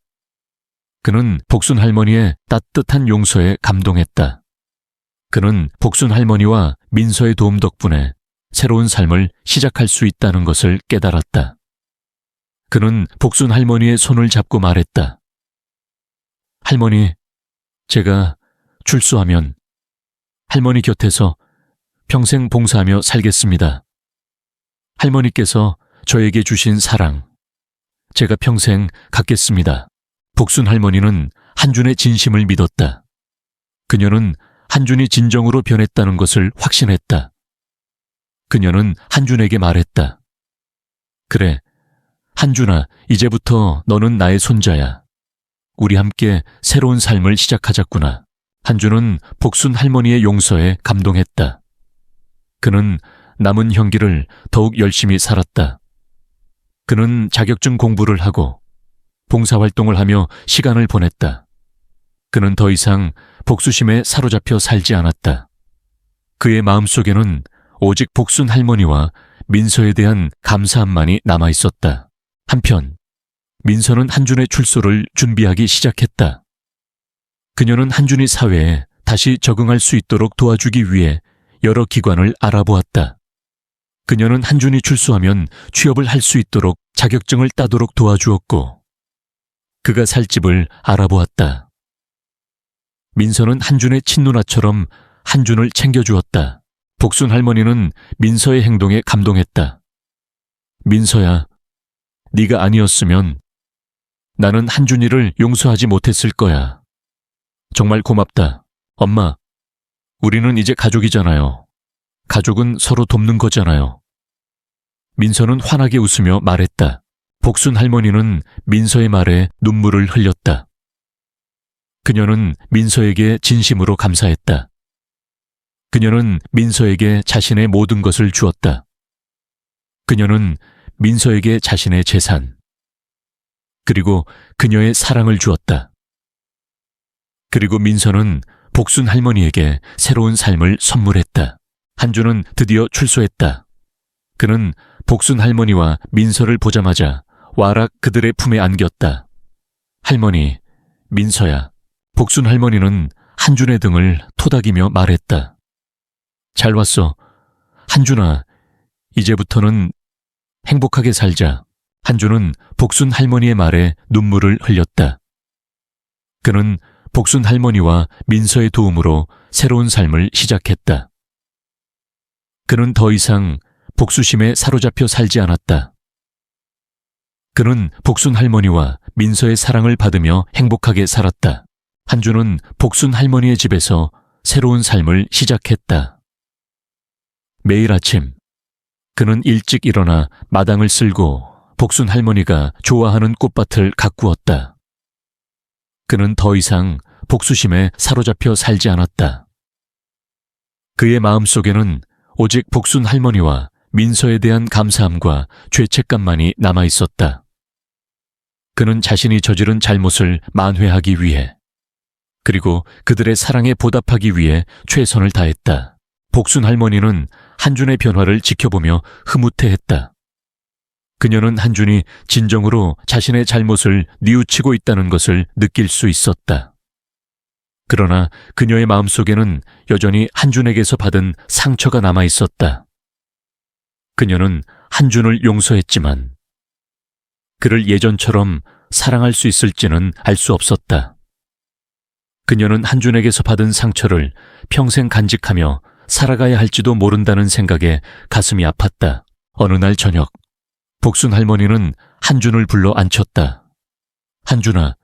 그는 복순 할머니의 따뜻한 용서에 감동했다. 그는 복순 할머니와 민서의 도움 덕분에 새로운 삶을 시작할 수 있다는 것을 깨달았다. 그는 복순 할머니의 손을 잡고 말했다. 할머니, 제가 출소하면 할머니 곁에서 평생 봉사하며 살겠습니다. 할머니께서 저에게 주신 사랑, 제가 평생 갖겠습니다. 복순 할머니는 한준의 진심을 믿었다. 그녀는 한준이 진정으로 변했다는 것을 확신했다. 그녀는 한준에게 말했다. 그래, 한준아, 이제부터 너는 나의 손자야. 우리 함께 새로운 삶을 시작하자꾸나. 한준은 복순 할머니의 용서에 감동했다. 그는 남은 형기를 더욱 열심히 살았다. 그는 자격증 공부를 하고 봉사활동을 하며 시간을 보냈다. 그는 더 이상 복수심에 사로잡혀 살지 않았다. 그의 마음속에는 오직 복순 할머니와 민서에 대한 감사함만이 남아있었다. 한편 민서는 한준의 출소를 준비하기 시작했다. 그녀는 한준이 사회에 다시 적응할 수 있도록 도와주기 위해 여러 기관을 알아보았다. 그녀는 한준이 출소하면 취업을 할 수 있도록 자격증을 따도록 도와주었고 그가 살 집을 알아보았다. 민서는 한준의 친누나처럼 한준을 챙겨주었다. 복순 할머니는 민서의 행동에 감동했다. 민서야, 네가 아니었으면 나는 한준이를 용서하지 못했을 거야. 정말 고맙다. 엄마, 우리는 이제 가족이잖아요. 가족은 서로 돕는 거잖아요. 민서는 환하게 웃으며 말했다. 복순 할머니는 민서의 말에 눈물을 흘렸다. 그녀는 민서에게 진심으로 감사했다. 그녀는 민서에게 자신의 모든 것을 주었다. 그녀는 민서에게 자신의 재산, 그리고 그녀의 사랑을 주었다. 그리고 민서는 복순 할머니에게 새로운 삶을 선물했다. 한준은 드디어 출소했다. 그는 복순 할머니와 민서를 보자마자 와락 그들의 품에 안겼다. 할머니, 민서야. 복순 할머니는 한준의 등을 토닥이며 말했다. 잘 왔어. 한준아, 이제부터는 행복하게 살자. 한준은 복순 할머니의 말에 눈물을 흘렸다. 그는 복순 할머니와 민서의 도움으로 새로운 삶을 시작했다. 그는 더 이상 복수심에 사로잡혀 살지 않았다. 그는 복순 할머니와 민서의 사랑을 받으며 행복하게 살았다. 한준은 복순 할머니의 집에서 새로운 삶을 시작했다. 매일 아침 그는 일찍 일어나 마당을 쓸고 복순 할머니가 좋아하는 꽃밭을 가꾸었다. 그는 더 이상 복수심에 사로잡혀 살지 않았다. 그의 마음속에는 오직 복순 할머니와 민서에 대한 감사함과 죄책감만이 남아있었다. 그는 자신이 저지른 잘못을 만회하기 위해, 그리고 그들의 사랑에 보답하기 위해 최선을 다했다. 복순 할머니는 한준의 변화를 지켜보며 흐뭇해했다. 그녀는 한준이 진정으로 자신의 잘못을 뉘우치고 있다는 것을 느낄 수 있었다. 그러나 그녀의 마음속에는 여전히 한준에게서 받은 상처가 남아 있었다. 그녀는 한준을 용서했지만 그를 예전처럼 사랑할 수 있을지는 알 수 없었다. 그녀는 한준에게서 받은 상처를 평생 간직하며 살아가야 할지도 모른다는 생각에 가슴이 아팠다. 어느 날 저녁, 복순 할머니는 한준을 불러 앉혔다. 한준아,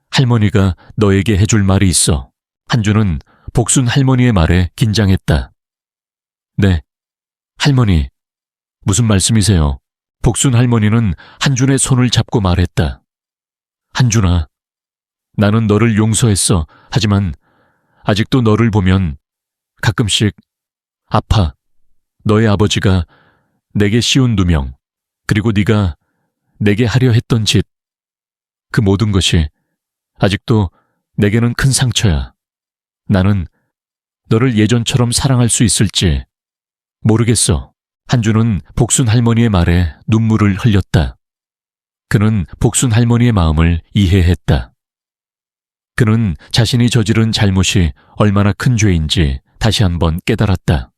할머니가 너에게 해줄 말이 있어. 한준은 복순 할머니의 말에 긴장했다. 네, 할머니, 무슨 말씀이세요? 복순 할머니는 한준의 손을 잡고 말했다. 한준아, 나는 너를 용서했어. 하지만 아직도 너를 보면 가끔씩 아파. 너의 아버지가 내게 씌운 누명, 그리고 네가 내게 하려 했던 짓, 그 모든 것이 아직도 내게는 큰 상처야. 나는 너를 예전처럼 사랑할 수 있을지 모르겠어. 한준은 복순 할머니의 말에 눈물을 흘렸다. 그는 복순 할머니의 마음을 이해했다. 그는 자신이 저지른 잘못이 얼마나 큰 죄인지 다시 한번 깨달았다.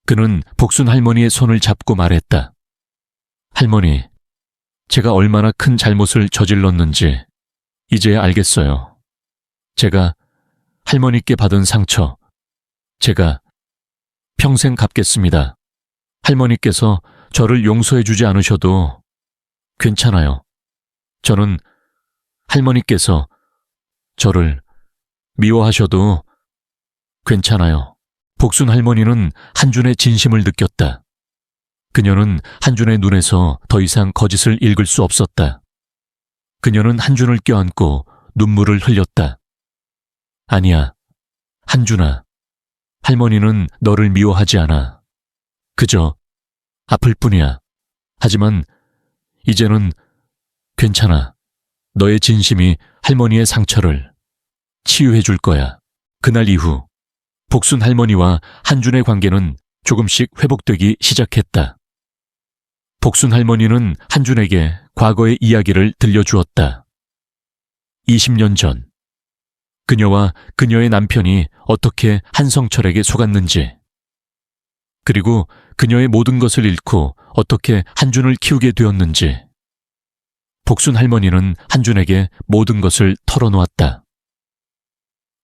그는 복순 할머니의 손을 잡고 말했다. 할머니, 제가 얼마나 큰 잘못을 저질렀는지 이제야 알겠어요. 제가 할머니께 받은 상처, 제가 평생 갚겠습니다. 할머니께서 저를 용서해주지 않으셔도 괜찮아요. 저는 할머니께서 저를 미워하셔도 괜찮아요. 복순 할머니는 한준의 진심을 느꼈다. 그녀는 한준의 눈에서 더 이상 거짓을 읽을 수 없었다. 그녀는 한준을 껴안고 눈물을 흘렸다. 아니야, 한준아. 할머니는 너를 미워하지 않아. 그저 아플 뿐이야. 하지만 이제는 괜찮아. 너의 진심이 할머니의 상처를 치유해 줄 거야. 그날 이후 복순 할머니와 한준의 관계는 조금씩 회복되기 시작했다. 복순 할머니는 한준에게 과거의 이야기를 들려주었다. 20년 전, 그녀와 그녀의 남편이 어떻게 한성철에게 속았는지, 그리고 그녀의 모든 것을 잃고 어떻게 한준을 키우게 되었는지, 복순 할머니는 한준에게 모든 것을 털어놓았다.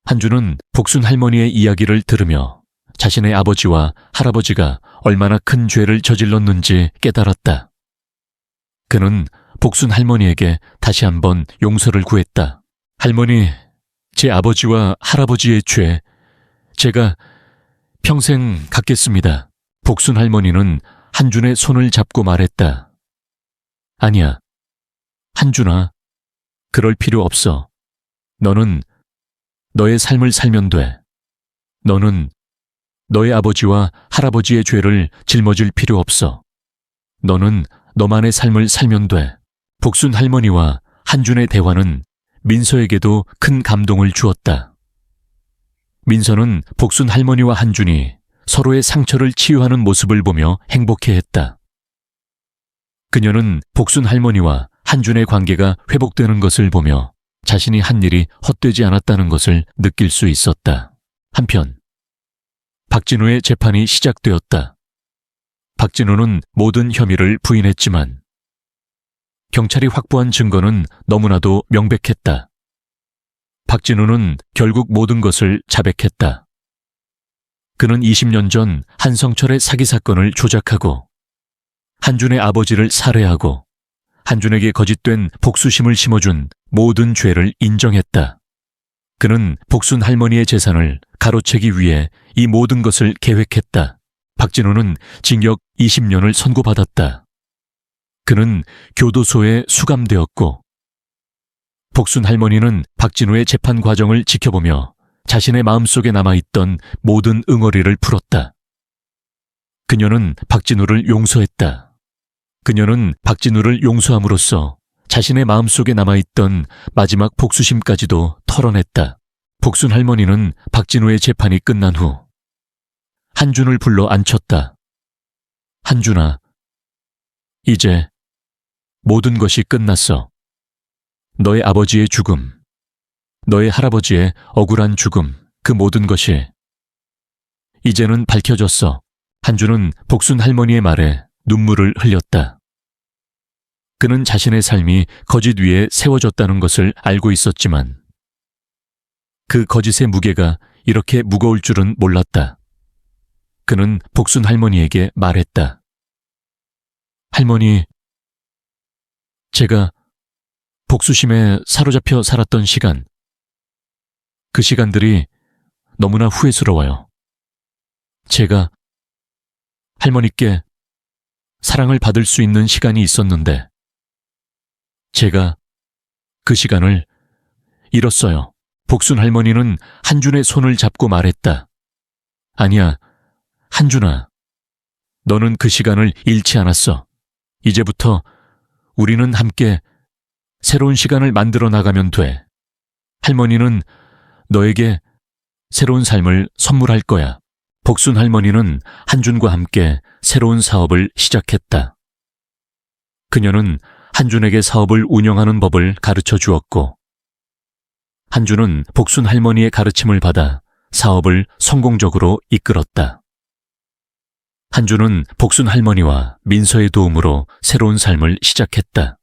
한준은 복순 할머니의 이야기를 들으며 자신의 아버지와 할아버지가 얼마나 큰 죄를 저질렀는지 깨달았다. 그는 복순 할머니에게 다시 한번 용서를 구했다. 할머니, 제 아버지와 할아버지의 죄, 제가 평생 갚겠습니다. 복순 할머니는 한준의 손을 잡고 말했다. 아니야, 한준아, 그럴 필요 없어. 너는 너의 삶을 살면 돼. 너는 너의 아버지와 할아버지의 죄를 짊어질 필요 없어. 너는 너만의 삶을 살면 돼. 복순 할머니와 한준의 대화는 민서에게도 큰 감동을 주었다. 민서는 복순 할머니와 한준이 서로의 상처를 치유하는 모습을 보며 행복해했다. 그녀는 복순 할머니와 한준의 관계가 회복되는 것을 보며 자신이 한 일이 헛되지 않았다는 것을 느낄 수 있었다. 한편 박진우의 재판이 시작되었다. 박진우는 모든 혐의를 부인했지만 경찰이 확보한 증거는 너무나도 명백했다. 박진우는 결국 모든 것을 자백했다. 그는 20년 전 한성철의 사기 사건을 조작하고 한준의 아버지를 살해하고 한준에게 거짓된 복수심을 심어준 모든 죄를 인정했다. 그는 복순 할머니의 재산을 가로채기 위해 이 모든 것을 계획했다. 박진우는 징역 20년을 선고받았다. 그는 교도소에 수감되었고 복순 할머니는 박진우의 재판 과정을 지켜보며 자신의 마음속에 남아있던 모든 응어리를 풀었다. 그녀는 박진우를 용서했다. 그녀는 박진우를 용서함으로써 자신의 마음속에 남아있던 마지막 복수심까지도 털어냈다. 복순 할머니는 박진우의 재판이 끝난 후 한준을 불러 앉혔다. 한준아, 이제 모든 것이 끝났어. 너의 아버지의 죽음, 너의 할아버지의 억울한 죽음, 그 모든 것이 이제는 밝혀졌어. 한준은 복순 할머니의 말에 눈물을 흘렸다. 그는 자신의 삶이 거짓 위에 세워졌다는 것을 알고 있었지만 그 거짓의 무게가 이렇게 무거울 줄은 몰랐다. 그는 복순 할머니에게 말했다. 할머니, 제가 복수심에 사로잡혀 살았던 시간, 그 시간들이 너무나 후회스러워요. 제가 할머니께 사랑을 받을 수 있는 시간이 있었는데, 제가 그 시간을 잃었어요. 복순 할머니는 한준의 손을 잡고 말했다. 아니야, 한준아. 너는 그 시간을 잃지 않았어. 이제부터 우리는 함께 새로운 시간을 만들어 나가면 돼. 할머니는 너에게 새로운 삶을 선물할 거야. 복순 할머니는 한준과 함께 새로운 사업을 시작했다. 그녀는 한준에게 사업을 운영하는 법을 가르쳐 주었고, 한준은 복순 할머니의 가르침을 받아 사업을 성공적으로 이끌었다. 한준은 복순 할머니와 민서의 도움으로 새로운 삶을 시작했다.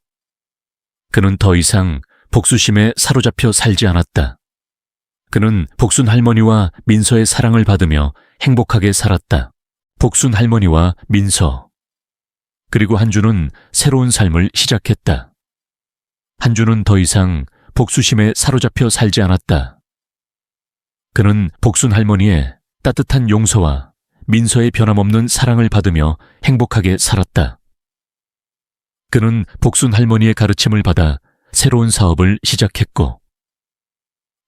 그는 더 이상 복수심에 사로잡혀 살지 않았다. 그는 복순 할머니와 민서의 사랑을 받으며 행복하게 살았다. 복순 할머니와 민서, 그리고 한준은 새로운 삶을 시작했다. 한준은 더 이상 복수심에 사로잡혀 살지 않았다. 그는 복순 할머니의 따뜻한 용서와 민서의 변함없는 사랑을 받으며 행복하게 살았다. 그는 복순 할머니의 가르침을 받아 새로운 사업을 시작했고,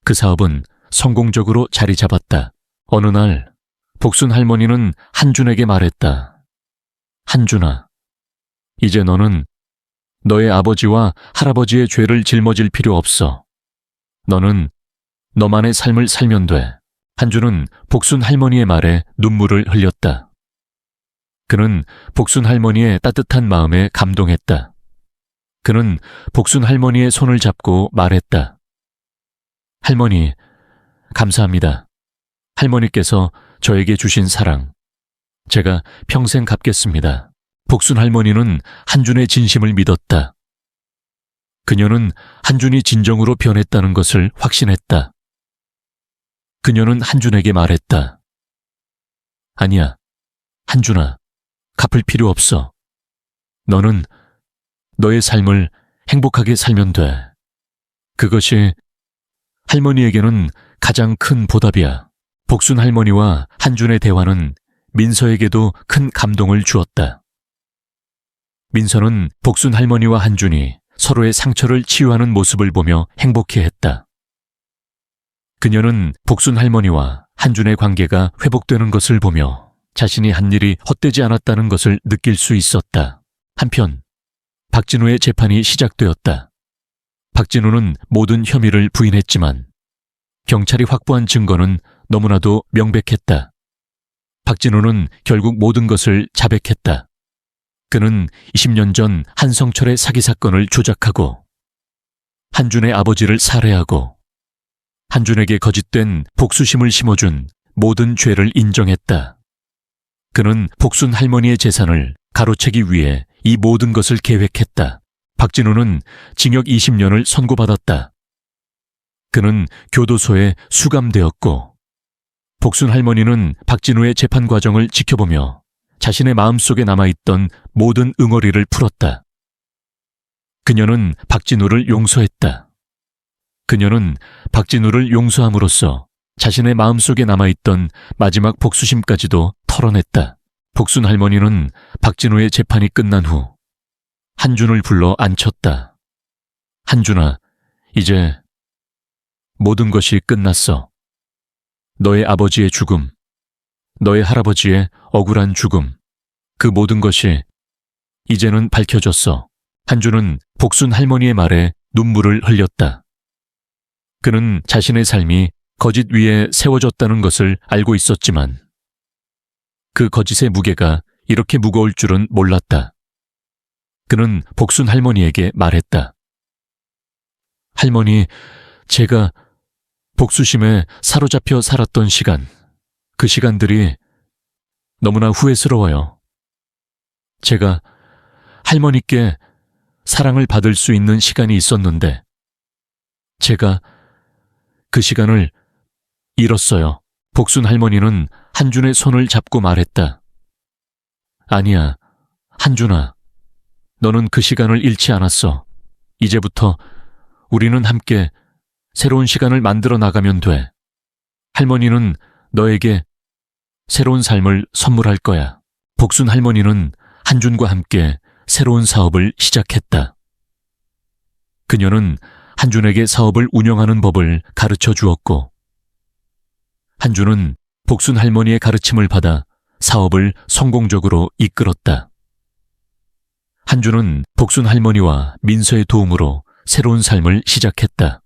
그 사업은 성공적으로 자리 잡았다. 어느 날 복순 할머니는 한준에게 말했다. 한준아, 이제 너는 너의 아버지와 할아버지의 죄를 짊어질 필요 없어. 너는 너만의 삶을 살면 돼. 한준은 복순 할머니의 말에 눈물을 흘렸다. 그는 복순 할머니의 따뜻한 마음에 감동했다. 그는 복순 할머니의 손을 잡고 말했다. 할머니, 감사합니다. 할머니께서 저에게 주신 사랑, 제가 평생 갚겠습니다. 복순 할머니는 한준의 진심을 믿었다. 그녀는 한준이 진정으로 변했다는 것을 확신했다. 그녀는 한준에게 말했다. 아니야, 한준아, 갚을 필요 없어. 너는 너의 삶을 행복하게 살면 돼. 그것이 할머니에게는 가장 큰 보답이야. 복순 할머니와 한준의 대화는 민서에게도 큰 감동을 주었다. 민서는 복순 할머니와 한준이 서로의 상처를 치유하는 모습을 보며 행복해했다. 그녀는 복순 할머니와 한준의 관계가 회복되는 것을 보며 자신이 한 일이 헛되지 않았다는 것을 느낄 수 있었다. 한편 박진우의 재판이 시작되었다. 박진우는 모든 혐의를 부인했지만 경찰이 확보한 증거는 너무나도 명백했다. 박진우는 결국 모든 것을 자백했다. 그는 20년 전 한성철의 사기 사건을 조작하고 한준의 아버지를 살해하고 한준에게 거짓된 복수심을 심어준 모든 죄를 인정했다. 그는 복순 할머니의 재산을 가로채기 위해 이 모든 것을 계획했다. 박진우는 징역 20년을 선고받았다. 그는 교도소에 수감되었고, 복순 할머니는 박진우의 재판 과정을 지켜보며 자신의 마음속에 남아있던 모든 응어리를 풀었다. 그녀는 박진우를 용서했다. 그녀는 박진우를 용서함으로써 자신의 마음속에 남아있던 마지막 복수심까지도 털어냈다. 복순 할머니는 박진우의 재판이 끝난 후 한준을 불러 앉혔다. 한준아, 이제 모든 것이 끝났어. 너의 아버지의 죽음, 너의 할아버지의 억울한 죽음, 그 모든 것이 이제는 밝혀졌어. 한준은 복순 할머니의 말에 눈물을 흘렸다. 그는 자신의 삶이 거짓 위에 세워졌다는 것을 알고 있었지만 그 거짓의 무게가 이렇게 무거울 줄은 몰랐다. 그는 복순 할머니에게 말했다. 할머니, 제가 복수심에 사로잡혀 살았던 시간, 그 시간들이 너무나 후회스러워요. 제가 할머니께 사랑을 받을 수 있는 시간이 있었는데 제가 그 시간을 잃었어요. 복순 할머니는 한준의 손을 잡고 말했다. 아니야, 한준아. 너는 그 시간을 잃지 않았어. 이제부터 우리는 함께 새로운 시간을 만들어 나가면 돼. 할머니는 너에게 새로운 삶을 선물할 거야. 복순 할머니는 한준과 함께 새로운 사업을 시작했다. 그녀는 한준에게 사업을 운영하는 법을 가르쳐 주었고, 한준은 복순 할머니의 가르침을 받아 사업을 성공적으로 이끌었다. 한준은 복순 할머니와 민서의 도움으로 새로운 삶을 시작했다.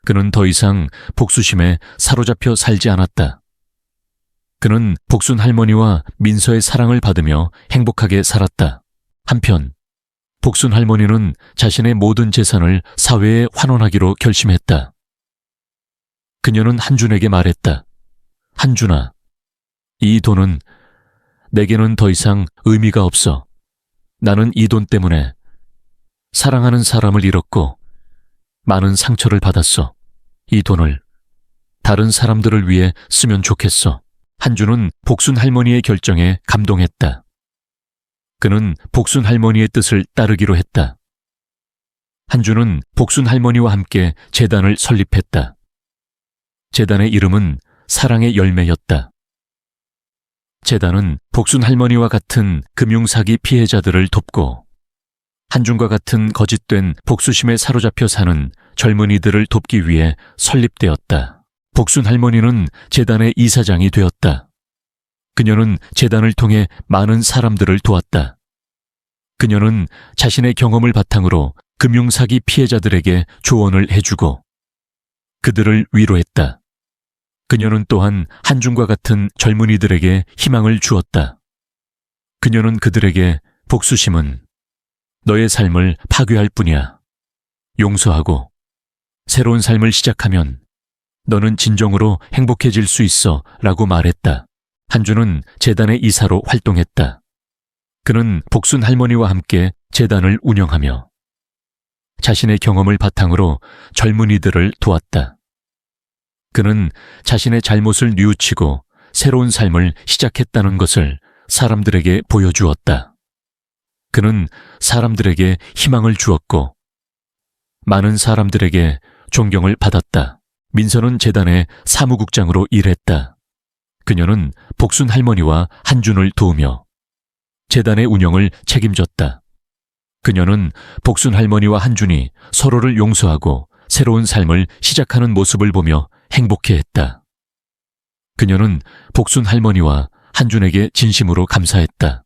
그는 더 이상 복수심에 사로잡혀 살지 않았다. 그는 복순 할머니와 민서의 사랑을 받으며 행복하게 살았다. 한편 복순 할머니는 자신의 모든 재산을 사회에 환원하기로 결심했다. 그녀는 한준에게 말했다. 한준아, 이 돈은 내게는 더 이상 의미가 없어. 나는 이 돈 때문에 사랑하는 사람을 잃었고 많은 상처를 받았어. 이 돈을 다른 사람들을 위해 쓰면 좋겠어. 한준은 복순 할머니의 결정에 감동했다. 그는 복순 할머니의 뜻을 따르기로 했다. 한준은 복순 할머니와 함께 재단을 설립했다. 재단의 이름은 사랑의 열매였다. 재단은 복순 할머니와 같은 금융사기 피해자들을 돕고 한준과 같은 거짓된 복수심에 사로잡혀 사는 젊은이들을 돕기 위해 설립되었다. 복순 할머니는 재단의 이사장이 되었다. 그녀는 재단을 통해 많은 사람들을 도왔다. 그녀는 자신의 경험을 바탕으로 금융사기 피해자들에게 조언을 해주고 그들을 위로했다. 그녀는 또한 한준과 같은 젊은이들에게 희망을 주었다. 그녀는 그들에게 복수심은 너의 삶을 파괴할 뿐이야. 용서하고 새로운 삶을 시작하면 너는 진정으로 행복해질 수 있어 라고 말했다. 한준은 재단의 이사로 활동했다. 그는 복순 할머니와 함께 재단을 운영하며 자신의 경험을 바탕으로 젊은이들을 도왔다. 그는 자신의 잘못을 뉘우치고 새로운 삶을 시작했다는 것을 사람들에게 보여주었다. 그는 사람들에게 희망을 주었고 많은 사람들에게 존경을 받았다. 민서는 재단의 사무국장으로 일했다. 그녀는 복순 할머니와 한준을 도우며 재단의 운영을 책임졌다. 그녀는 복순 할머니와 한준이 서로를 용서하고 새로운 삶을 시작하는 모습을 보며 행복해했다. 그녀는 복순 할머니와 한준에게 진심으로 감사했다.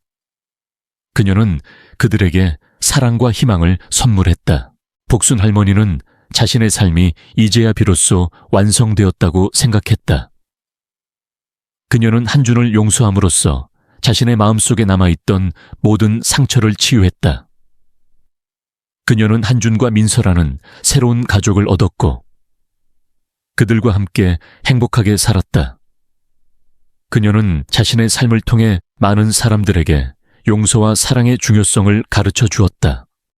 그녀는 그들에게 사랑과 희망을 선물했다. 복순 할머니는 자신의 삶이 이제야 비로소 완성되었다고 생각했다. 그녀는 한준을 용서함으로써 자신의 마음속에 남아있던 모든 상처를 치유했다. 그녀는 한준과 민서라는 새로운 가족을 얻었고 그들과 함께 행복하게 살았다. 그녀는 자신의 삶을 통해 많은 사람들에게 용서와 사랑의 중요성을 가르쳐 주었다.